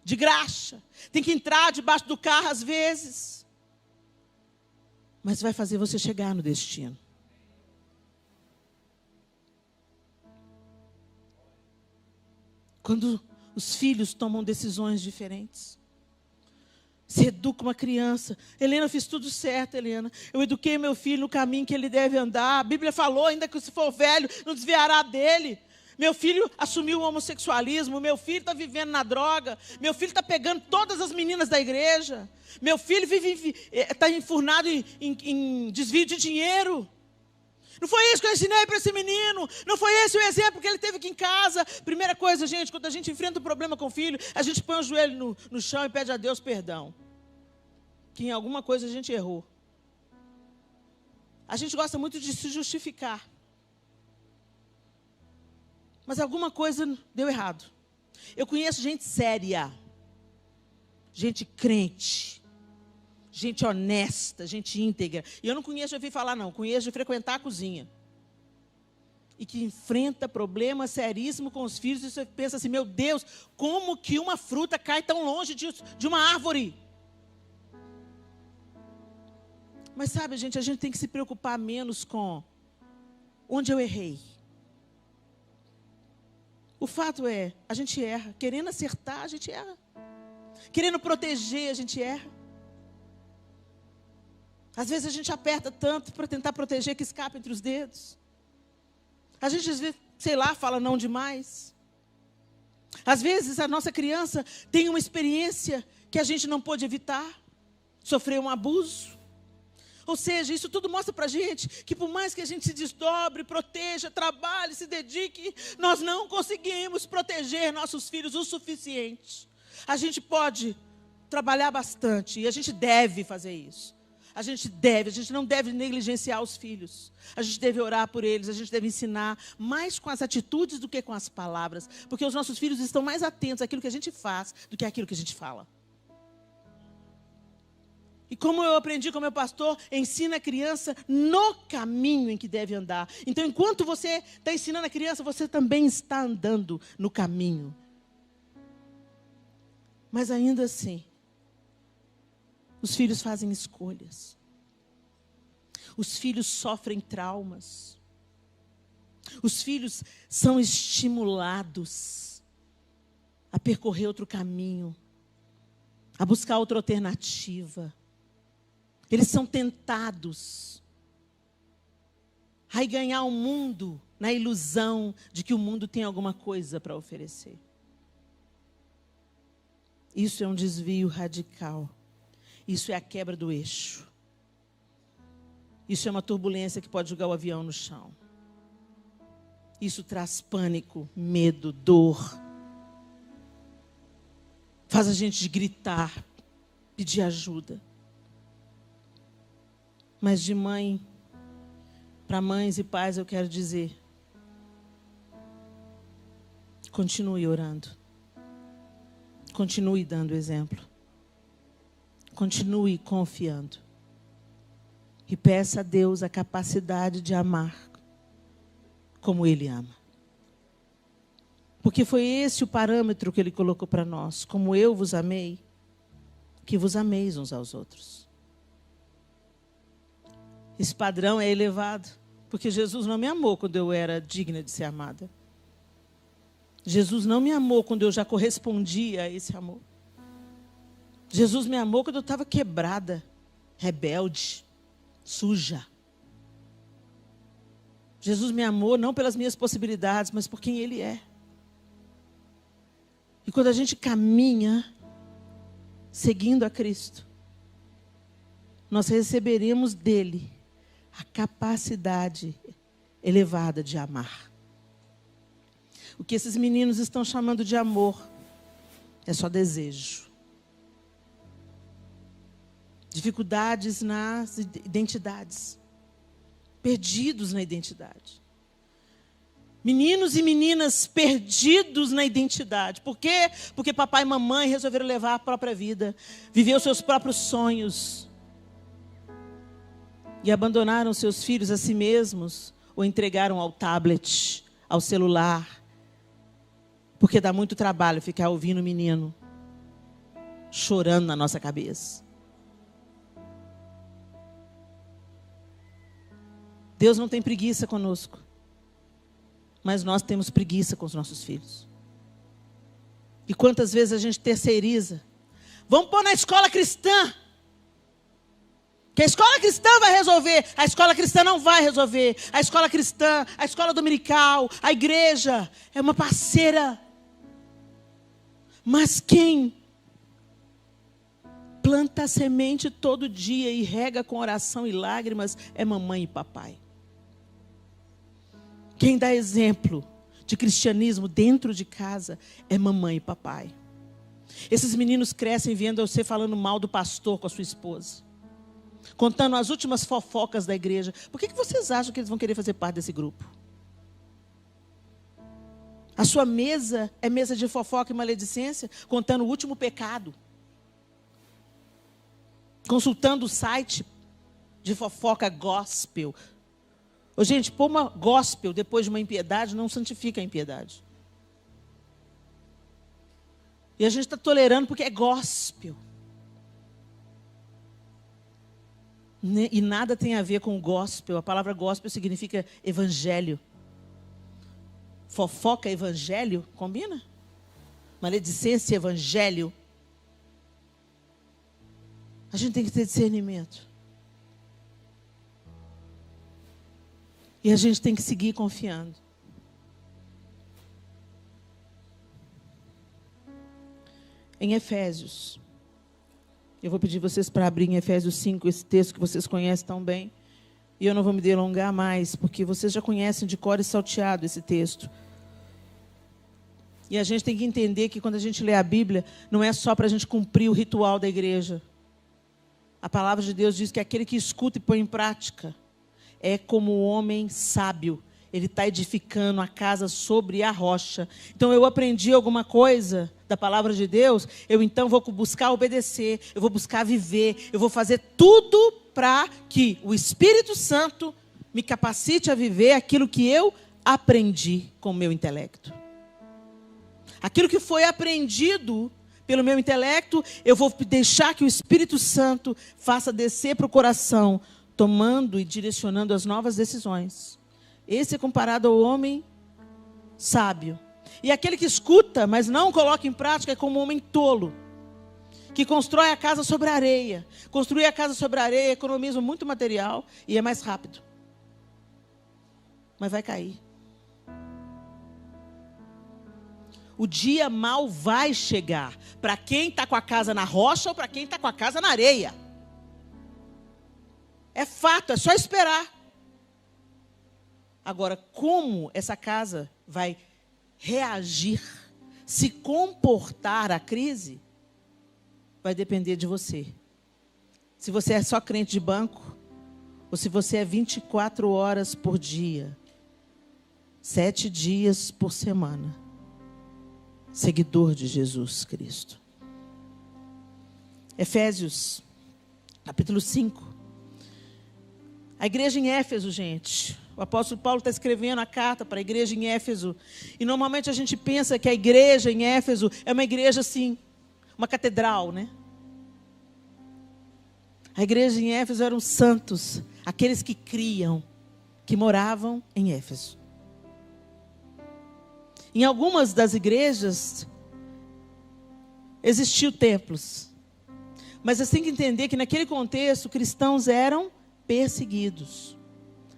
de graxa. Tem que entrar debaixo do carro às vezes. Mas vai fazer você chegar no destino. Quando os filhos tomam decisões diferentes. Você educa uma criança. Helena, eu fiz tudo certo, Helena. Eu eduquei meu filho no caminho que ele deve andar. A Bíblia falou, ainda que se for velho, não desviará dele. Meu filho assumiu o homossexualismo. Meu filho está vivendo na droga. Meu filho está pegando todas as meninas da igreja. Meu filho está enfurnado em desvio de dinheiro. Não foi isso que eu ensinei para esse menino. Não foi esse o exemplo que ele teve aqui em casa. Primeira coisa, gente, quando a gente enfrenta um problema com o filho, a gente põe o joelho no chão e pede a Deus perdão. Que em alguma coisa a gente errou. A gente gosta muito de se justificar. Mas alguma coisa deu errado. Eu conheço gente séria. Gente crente. Gente honesta, gente íntegra. E eu não conheço de ouvir falar, não. Conheço de frequentar a cozinha. E que enfrenta problema seríssimo com os filhos. E você pensa assim, meu Deus, como que uma fruta cai tão longe de uma árvore? Mas sabe, gente, a gente tem que se preocupar menos com onde eu errei. O fato é, a gente erra. Querendo acertar, a gente erra. Querendo proteger, a gente erra. Às vezes a gente aperta tanto para tentar proteger que escapa entre os dedos. A gente, às vezes, sei lá, fala não demais. Às vezes a nossa criança tem uma experiência que a gente não pôde evitar. Sofreu um abuso. Ou seja, isso tudo mostra para a gente que por mais que a gente se desdobre, proteja, trabalhe, se dedique, nós não conseguimos proteger nossos filhos o suficiente. A gente pode trabalhar bastante e a gente deve fazer isso. A gente não deve negligenciar os filhos. A gente deve orar por eles, a gente deve ensinar mais com as atitudes do que com as palavras. Porque os nossos filhos estão mais atentos àquilo que a gente faz do que àquilo que a gente fala. E como eu aprendi com meu pastor, ensina a criança no caminho em que deve andar. Então, enquanto você está ensinando a criança, você também está andando no caminho. Mas ainda assim, os filhos fazem escolhas. Os filhos sofrem traumas. Os filhos são estimulados a percorrer outro caminho, a buscar outra alternativa. Eles são tentados a ganhar o mundo na ilusão de que o mundo tem alguma coisa para oferecer. Isso é um desvio radical. Isso é a quebra do eixo. Isso é uma turbulência que pode jogar o avião no chão. Isso traz pânico, medo, dor. Faz a gente gritar, pedir ajuda. Mas de mãe para mães e pais eu quero dizer: continue orando. Continue dando exemplo. Continue confiando. E peça a Deus a capacidade de amar como Ele ama. Porque foi esse o parâmetro que Ele colocou para nós. Como eu vos amei, que vos ameis uns aos outros. Esse padrão é elevado. Porque Jesus não me amou quando eu era digna de ser amada. Jesus não me amou quando eu já correspondia a esse amor. Jesus me amou quando eu estava quebrada, rebelde, suja. Jesus me amou não pelas minhas possibilidades, mas por quem Ele é. E quando a gente caminha seguindo a Cristo, nós receberemos dEle a capacidade elevada de amar. O que esses meninos estão chamando de amor é só desejo. Dificuldades nas identidades. Perdidos na identidade. Meninos e meninas perdidos na identidade. Por quê? Porque papai e mamãe resolveram levar a própria vida, viver os seus próprios sonhos. E abandonaram seus filhos a si mesmos, ou entregaram ao tablet, ao celular. Porque dá muito trabalho ficar ouvindo o menino chorando na nossa cabeça. Deus não tem preguiça conosco. Mas nós temos preguiça com os nossos filhos. E quantas vezes a gente terceiriza? Vamos pôr na escola cristã. Que a escola cristã vai resolver. A escola cristã não vai resolver. A escola cristã, a escola dominical, a igreja é uma parceira. Mas quem planta a semente todo dia e rega com oração e lágrimas é mamãe e papai. Quem dá exemplo de cristianismo dentro de casa é mamãe e papai. Esses meninos crescem vendo você falando mal do pastor com a sua esposa. Contando as últimas fofocas da igreja. Por que vocês acham que eles vão querer fazer parte desse grupo? A sua mesa é mesa de fofoca e maledicência, contando o último pecado. Consultando o site de fofoca gospel. Ô, gente, pôr uma gospel depois de uma impiedade não santifica a impiedade. E a gente está tolerando porque é gospel. E nada tem a ver com gospel. A palavra gospel significa evangelho. Fofoca, evangelho, combina? Maledicência, evangelho. A gente tem que ter discernimento. E a gente tem que seguir confiando. Em Efésios. Eu vou pedir vocês para abrir em Efésios 5, esse texto que vocês conhecem tão bem. E eu não vou me delongar mais, porque vocês já conhecem de cor e salteado esse texto. E a gente tem que entender que quando a gente lê a Bíblia, não é só para a gente cumprir o ritual da igreja. A palavra de Deus diz que aquele que escuta e põe em prática é como o homem sábio. Ele está edificando a casa sobre a rocha. Então eu aprendi alguma coisa da palavra de Deus, eu então vou buscar obedecer, eu vou buscar viver, eu vou fazer tudo para que o Espírito Santo me capacite a viver aquilo que eu aprendi com o meu intelecto. Aquilo que foi aprendido pelo meu intelecto, eu vou deixar que o Espírito Santo faça descer para o coração, tomando e direcionando as novas decisões. Esse é comparado ao homem sábio. E aquele que escuta, mas não coloca em prática, é como um homem tolo, que constrói a casa sobre a areia. Construir a casa sobre a areia economiza muito material e é mais rápido. Mas vai cair. O dia mal vai chegar para quem está com a casa na rocha ou para quem está com a casa na areia. É fato, é só esperar. Agora, como essa casa vai reagir, se comportar à crise, vai depender de você. Se você é só crente de banco, ou se você é 24 horas por dia, 7 dias por semana, seguidor de Jesus Cristo. Efésios, capítulo 5. A igreja em Éfeso, gente. O apóstolo Paulo está escrevendo a carta para a igreja em Éfeso. E normalmente a gente pensa que a igreja em Éfeso é uma igreja assim, uma catedral, né? A igreja em Éfeso eram santos, aqueles que criam, que moravam em Éfeso. Em algumas das igrejas existiam templos. Mas você tem que entender que naquele contexto cristãos eram perseguidos,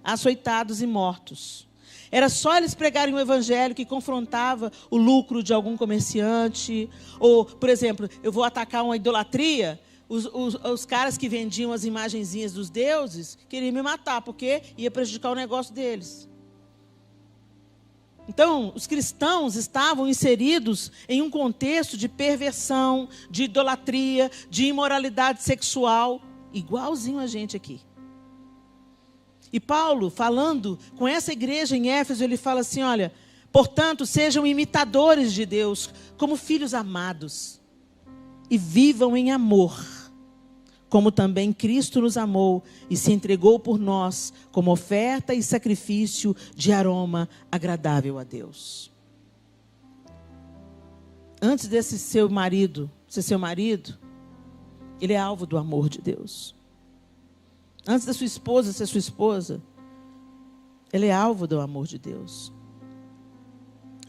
açoitados e mortos. Era só eles pregarem o evangelho que confrontava o lucro de algum comerciante. Ou, por exemplo, eu vou atacar uma idolatria. Os caras que vendiam as imagenzinhas dos deuses queriam me matar, porque ia prejudicar o negócio deles. Então, os cristãos estavam inseridos em um contexto de perversão, de idolatria, de imoralidade sexual, igualzinho a gente aqui. E Paulo, falando com essa igreja em Éfeso, ele fala assim, olha, portanto, sejam imitadores de Deus, como filhos amados, e vivam em amor, como também Cristo nos amou e se entregou por nós, como oferta e sacrifício de aroma agradável a Deus. Antes desse seu marido ser seu marido, ele é alvo do amor de Deus. Antes da sua esposa ser sua esposa, ele é alvo do amor de Deus.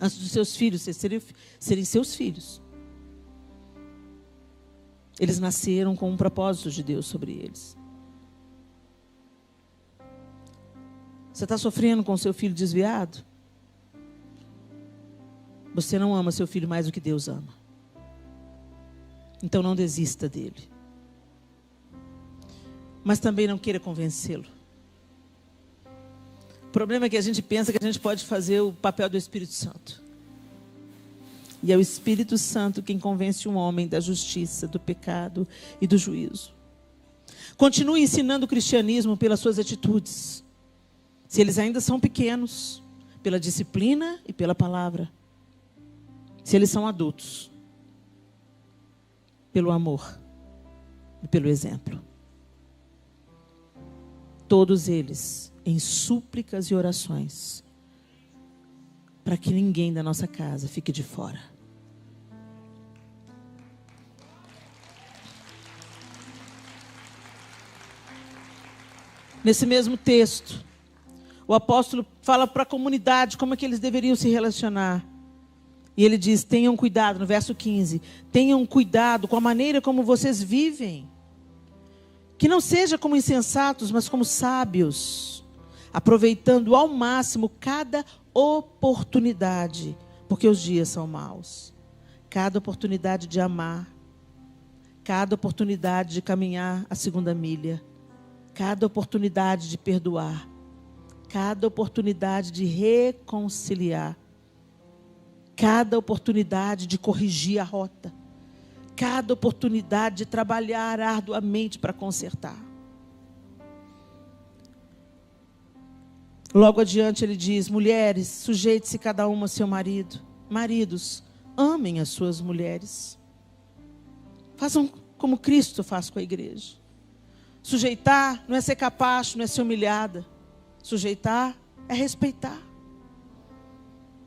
Antes dos seus filhos serem seus filhos, eles nasceram com um propósito de Deus sobre eles. Você está sofrendo com seu filho desviado? Você não ama seu filho mais do que Deus ama. Então não desista dele. Mas também não queira convencê-lo. O problema é que a gente pensa que a gente pode fazer o papel do Espírito Santo. E é o Espírito Santo quem convence um homem da justiça, do pecado e do juízo. Continue ensinando o cristianismo pelas suas atitudes. Se eles ainda são pequenos, pela disciplina e pela palavra. Se eles são adultos, pelo amor e pelo exemplo. Todos eles em súplicas e orações, para que ninguém da nossa casa fique de fora. Nesse mesmo texto, o apóstolo fala para a comunidade como é que eles deveriam se relacionar. E ele diz, tenham cuidado, no verso 15, tenham cuidado com a maneira como vocês vivem. Que não seja como insensatos, mas como sábios, aproveitando ao máximo cada oportunidade, porque os dias são maus. Cada oportunidade de amar, cada oportunidade de caminhar a segunda milha, cada oportunidade de perdoar, cada oportunidade de reconciliar, cada oportunidade de corrigir a rota, cada oportunidade de trabalhar arduamente para consertar. Logo adiante ele diz, mulheres, sujeite-se cada uma ao seu marido. Maridos, amem as suas mulheres. Façam como Cristo faz com a igreja. Sujeitar não é ser capacho, não é ser humilhada. Sujeitar é respeitar.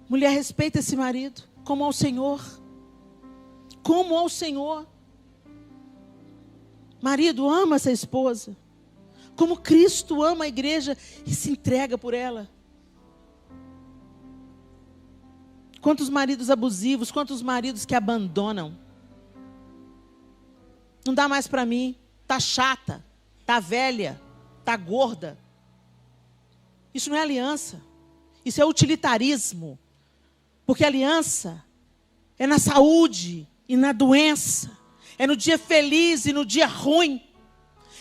Mulher, respeita esse marido como ao Senhor. Como ao Senhor. Marido, ama essa esposa. Como Cristo ama a igreja e se entrega por ela. Quantos maridos abusivos, quantos maridos que abandonam. Não dá mais para mim, tá chata, tá velha, tá gorda. Isso não é aliança, isso é utilitarismo. Porque aliança é na saúde e na doença, é no dia feliz e no dia ruim.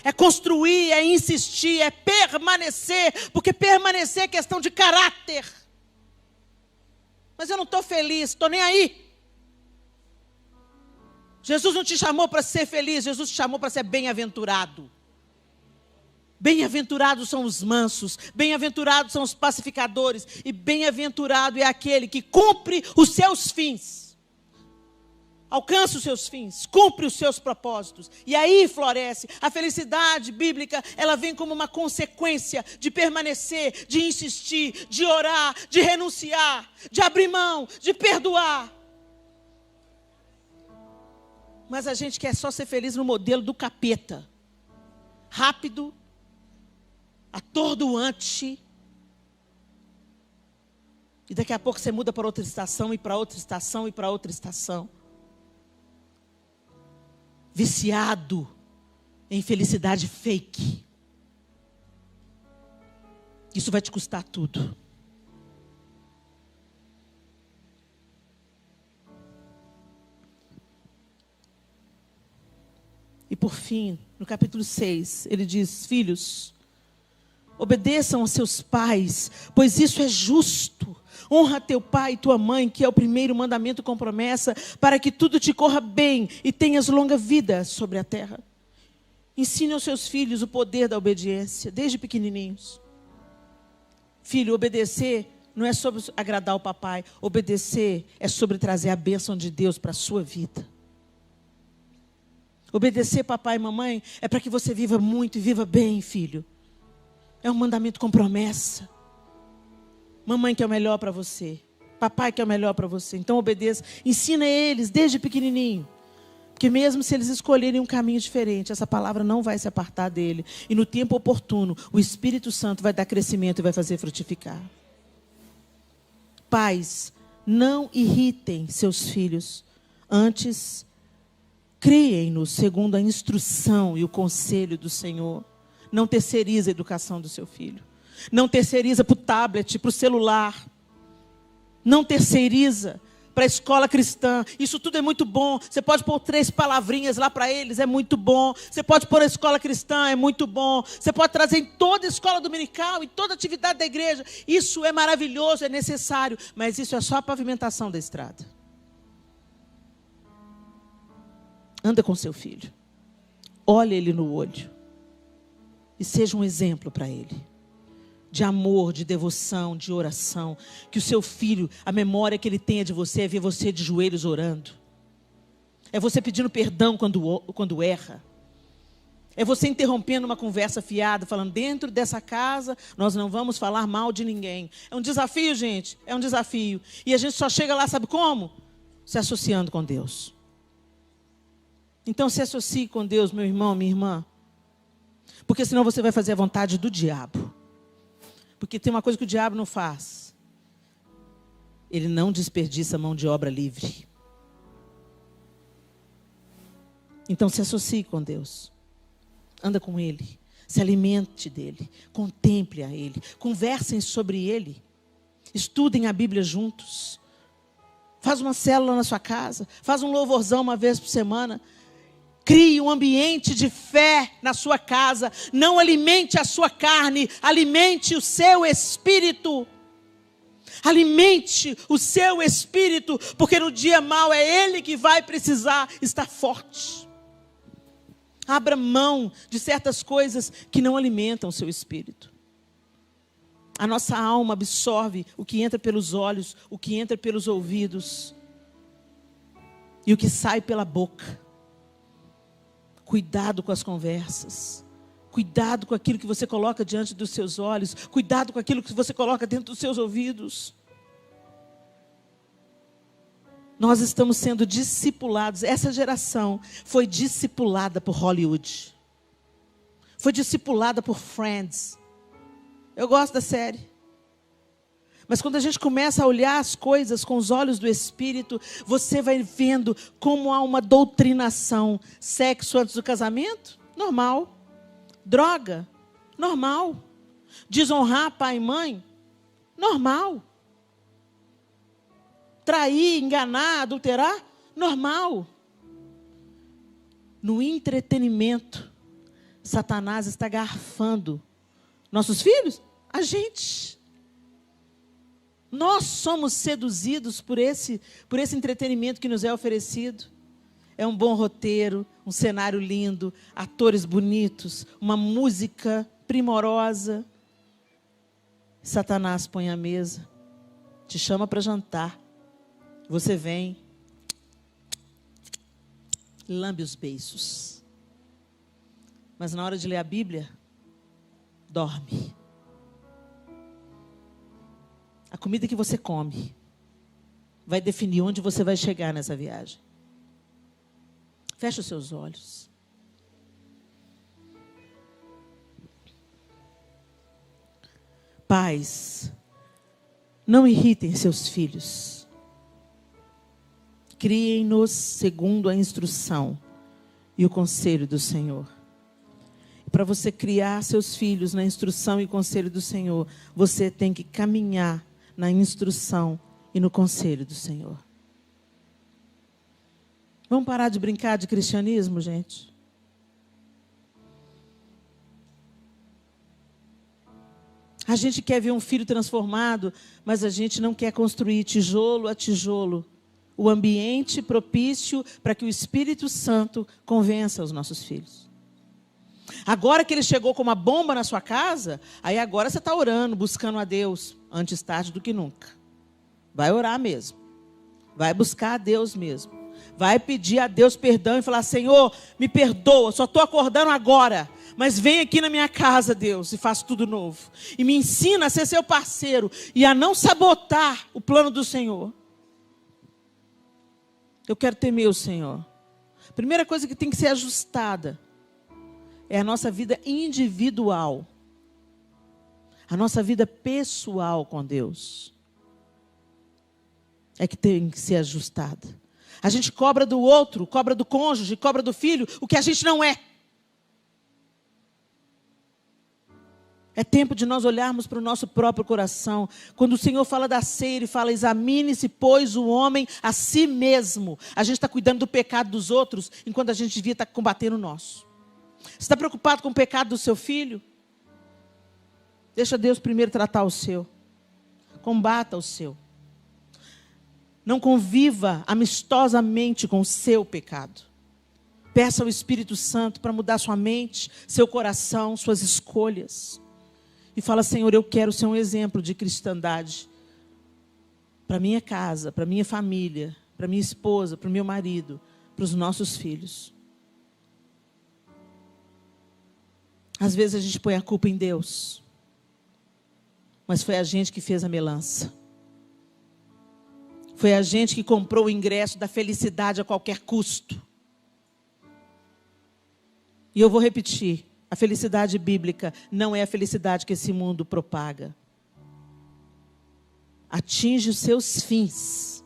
É construir, é insistir, é permanecer, porque permanecer é questão de caráter. Mas eu não estou feliz, estou nem aí. Jesus não te chamou para ser feliz, Jesus te chamou para ser bem-aventurado. Bem-aventurados são os mansos, bem-aventurados são os pacificadores, e bem-aventurado é aquele que cumpre os seus fins. Alcança os seus fins, cumpre os seus propósitos. E aí floresce. A felicidade bíblica, ela vem como uma consequência de permanecer, de insistir, de orar, de renunciar, de abrir mão, de perdoar. Mas a gente quer só ser feliz no modelo do capeta. Rápido, atordoante. E daqui a pouco você muda para outra estação, e para outra estação, e para outra estação. Viciado em felicidade fake. Isso vai te custar tudo. E por fim, no capítulo 6, ele diz: filhos, obedeçam aos seus pais, pois isso é justo. Honra teu pai e tua mãe, que é o primeiro mandamento com promessa, para que tudo te corra bem e tenhas longa vida sobre a terra. Ensine aos seus filhos o poder da obediência, desde pequenininhos. Filho, obedecer não é sobre agradar o papai. Obedecer é sobre trazer a bênção de Deus para a sua vida. Obedecer papai e mamãe é para que você viva muito e viva bem, filho. É um mandamento com promessa. Mamãe quer o melhor para você. Papai quer o melhor para você. Então obedeça. Ensina eles desde pequenininho. Porque mesmo se eles escolherem um caminho diferente, essa palavra não vai se apartar dele. E no tempo oportuno, o Espírito Santo vai dar crescimento e vai fazer frutificar. Pais, não irritem seus filhos. Antes, criem-nos segundo a instrução e o conselho do Senhor. Não terceirize a educação do seu filho. Não terceiriza para o tablet, para o celular. Não terceiriza para a escola cristã. Isso tudo é muito bom. Você pode pôr 3 palavrinhas lá para eles, é muito bom. Você pode pôr a escola cristã, é muito bom. Você pode trazer em toda a escola dominical, em toda atividade da igreja. Isso é maravilhoso, é necessário. Mas isso é só a pavimentação da estrada. Anda com seu filho. Olhe ele no olho. E seja um exemplo para ele. De amor, de devoção, de oração. Que o seu filho, a memória que ele tenha de você é ver você de joelhos orando. É você pedindo perdão quando erra. É você interrompendo uma conversa fiada, falando: dentro dessa casa nós não vamos falar mal de ninguém. É um desafio, gente, é um desafio. E a gente só chega lá, sabe como? Se associando com Deus. Então se associe com Deus, meu irmão, minha irmã. Porque senão você vai fazer a vontade do diabo. Porque tem uma coisa que o diabo não faz. Ele não desperdiça mão de obra livre. Então se associe com Deus. Anda com Ele. Se alimente dEle. Contemple a Ele. Conversem sobre Ele. Estudem a Bíblia juntos. Faz uma célula na sua casa. Faz um louvorzão uma vez por semana. Crie um ambiente de fé na sua casa. Não alimente a sua carne. Alimente o seu espírito. Alimente o seu espírito. Porque no dia mau é ele que vai precisar estar forte. Abra mão de certas coisas que não alimentam o seu espírito. A nossa alma absorve o que entra pelos olhos, o que entra pelos ouvidos e o que sai pela boca. Cuidado com as conversas. Cuidado com aquilo que você coloca diante dos seus olhos. Cuidado com aquilo que você coloca dentro dos seus ouvidos. Nós estamos sendo discipulados. Essa geração foi discipulada por Hollywood. Foi discipulada por Friends. Eu gosto da série. Mas quando a gente começa a olhar as coisas com os olhos do Espírito, você vai vendo como há uma doutrinação. Sexo antes do casamento? Normal. Droga? Normal. Desonrar pai e mãe? Normal. Trair, enganar, adulterar? Normal. No entretenimento, Satanás está garfando nossos filhos? A gente. Nós somos seduzidos por esse entretenimento que nos é oferecido. É um bom roteiro, um cenário lindo, atores bonitos, uma música primorosa. Satanás põe à mesa, te chama para jantar. Você vem, lambe os beiços. Mas na hora de ler a Bíblia, dorme. A comida que você come vai definir onde você vai chegar nessa viagem. Feche os seus olhos. Pais, não irritem seus filhos. Criem-nos segundo a instrução e o conselho do Senhor. E para você criar seus filhos na instrução e conselho do Senhor, você tem que caminhar na instrução e no conselho do Senhor. Vamos parar de brincar de cristianismo, gente? A gente quer ver um filho transformado, mas a gente não quer construir tijolo a tijolo o ambiente propício para que o Espírito Santo convença os nossos filhos. Agora que ele chegou com uma bomba na sua casa, aí agora você está orando, buscando a Deus, antes tarde do que nunca. Vai orar mesmo. Vai buscar a Deus mesmo. Vai pedir a Deus perdão e falar: Senhor, me perdoa, só estou acordando agora. Mas vem aqui na minha casa, Deus, e faz tudo novo. E me ensina a ser seu parceiro e a não sabotar o plano do Senhor. Eu quero temer o Senhor. Primeira coisa que tem que ser ajustada é a nossa vida individual. A nossa vida pessoal com Deus. É que tem que ser ajustada. A gente cobra do outro, cobra do cônjuge, cobra do filho, o que a gente não é. É tempo de nós olharmos para o nosso próprio coração. Quando o Senhor fala da ceia, Ele fala: examine-se, pois, o homem a si mesmo. A gente está cuidando do pecado dos outros, enquanto a gente devia estar combatendo o nosso. Você está preocupado com o pecado do seu filho? Deixa Deus primeiro tratar o seu. Combata o seu. Não conviva amistosamente com o seu pecado. Peça ao Espírito Santo para mudar sua mente, seu coração, suas escolhas. E fala: Senhor, eu quero ser um exemplo de cristandade para minha casa, para minha família, para minha esposa, para o meu marido, para os nossos filhos. Às vezes a gente põe a culpa em Deus, mas foi a gente que fez a melança. Foi a gente que comprou o ingresso da felicidade a qualquer custo. E eu vou repetir: a felicidade bíblica não é a felicidade que esse mundo propaga. Atinge os seus fins.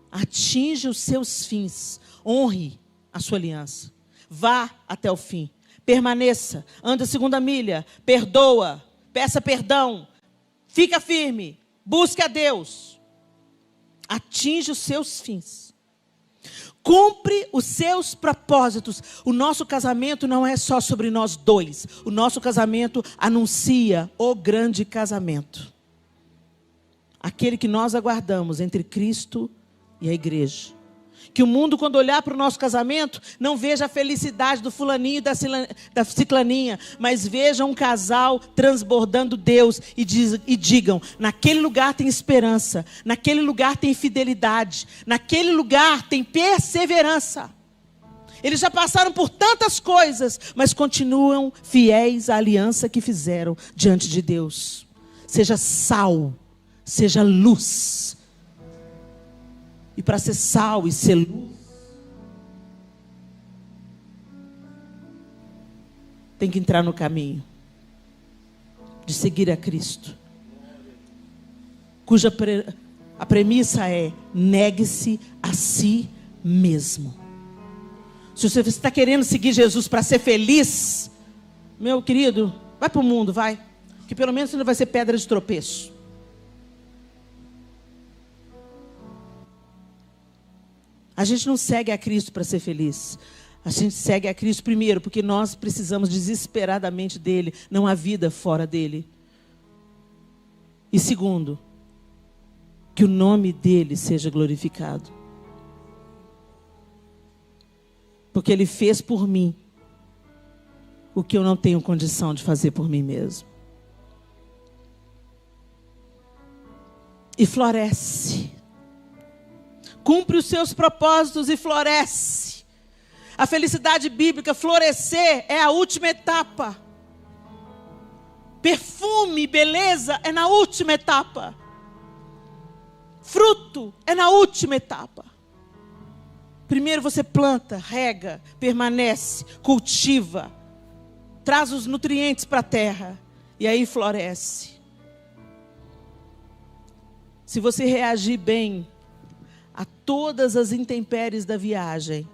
Atinge os seus fins. Honre a sua aliança. Vá até o fim. Permaneça. Anda a segunda milha. Perdoa. Peça perdão. Fica firme. Busque a Deus. Atinge os seus fins. Cumpre os seus propósitos. O nosso casamento não é só sobre nós dois. O nosso casamento anuncia o grande casamento. Aquele que nós aguardamos entre Cristo e a igreja. Que o mundo, quando olhar para o nosso casamento, não veja a felicidade do fulaninho e da ciclaninha, mas veja um casal transbordando Deus e digam: naquele lugar tem esperança, naquele lugar tem fidelidade, naquele lugar tem perseverança. Eles já passaram por tantas coisas, mas continuam fiéis à aliança que fizeram diante de Deus. Seja sal, seja luz. E para ser sal e ser luz, tem que entrar no caminho de seguir a Cristo, cuja a premissa é: negue-se a si mesmo. Se você está querendo seguir Jesus para ser feliz, meu querido, vai para o mundo, vai, que pelo menos você não vai ser pedra de tropeço. A gente não segue a Cristo para ser feliz. A gente segue a Cristo primeiro porque nós precisamos desesperadamente dele. Não há vida fora dele. E segundo, que o nome dele seja glorificado. Porque ele fez por mim o que eu não tenho condição de fazer por mim mesmo. E floresce. Cumpre os seus propósitos e floresce. A felicidade bíblica, florescer, é a última etapa. Perfume, beleza, é na última etapa. Fruto é na última etapa. Primeiro você planta, rega, permanece, cultiva, traz os nutrientes para a terra e aí floresce. Se você reagir bem a todas as intempéries da viagem,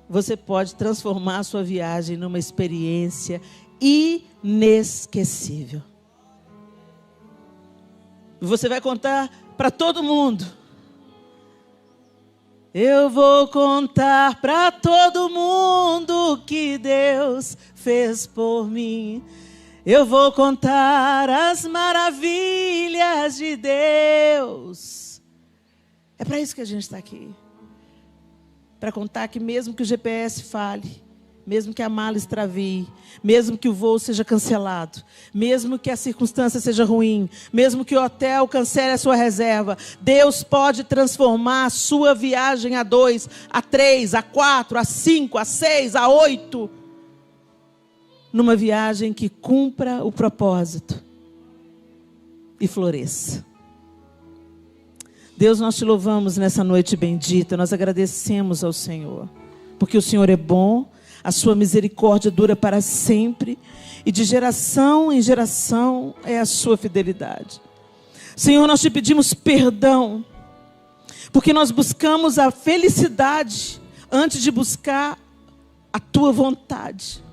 você pode transformar a sua viagem numa experiência inesquecível. Você vai contar para todo mundo. Eu vou contar para todo mundo o que Deus fez por mim. Eu vou contar as maravilhas de Deus. É para isso que a gente está aqui. Para contar que mesmo que o GPS falhe, mesmo que a mala extravie, mesmo que o voo seja cancelado, mesmo que a circunstância seja ruim, mesmo que o hotel cancele a sua reserva, Deus pode transformar a sua viagem a 2, a 3, a 4, a 5, a 6, a 8, numa viagem que cumpra o propósito e floresça. Deus, nós te louvamos nessa noite bendita, nós agradecemos ao Senhor, porque o Senhor é bom, a sua misericórdia dura para sempre, e de geração em geração é a sua fidelidade. Senhor, nós te pedimos perdão, porque nós buscamos a felicidade antes de buscar a tua vontade.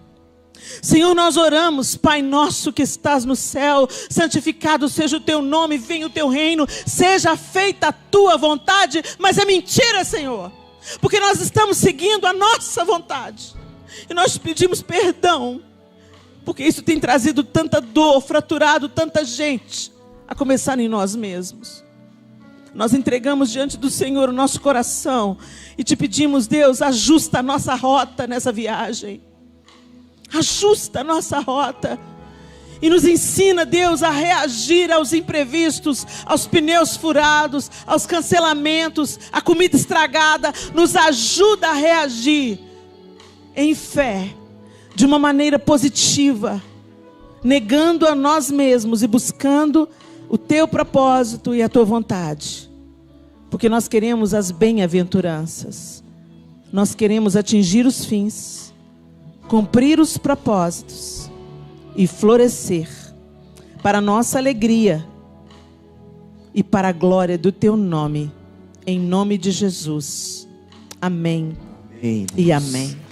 Senhor, nós oramos, Pai nosso que estás no céu, santificado seja o teu nome, venha o teu reino, seja feita a tua vontade, mas é mentira, Senhor, porque nós estamos seguindo a nossa vontade, e nós te pedimos perdão, porque isso tem trazido tanta dor, fraturado tanta gente, a começar em nós mesmos. Nós entregamos diante do Senhor o nosso coração, e te pedimos, Deus, ajusta a nossa rota nessa viagem. Ajusta a nossa rota e nos ensina, Deus, a reagir aos imprevistos, aos pneus furados, aos cancelamentos, à comida estragada. Nos ajuda a reagir em fé, de uma maneira positiva, negando a nós mesmos e buscando o teu propósito e a tua vontade, porque nós queremos as bem-aventuranças, nós queremos atingir os fins, cumprir os propósitos e florescer para a nossa alegria e para a glória do teu nome, em nome de Jesus. Amém, amém. E amém.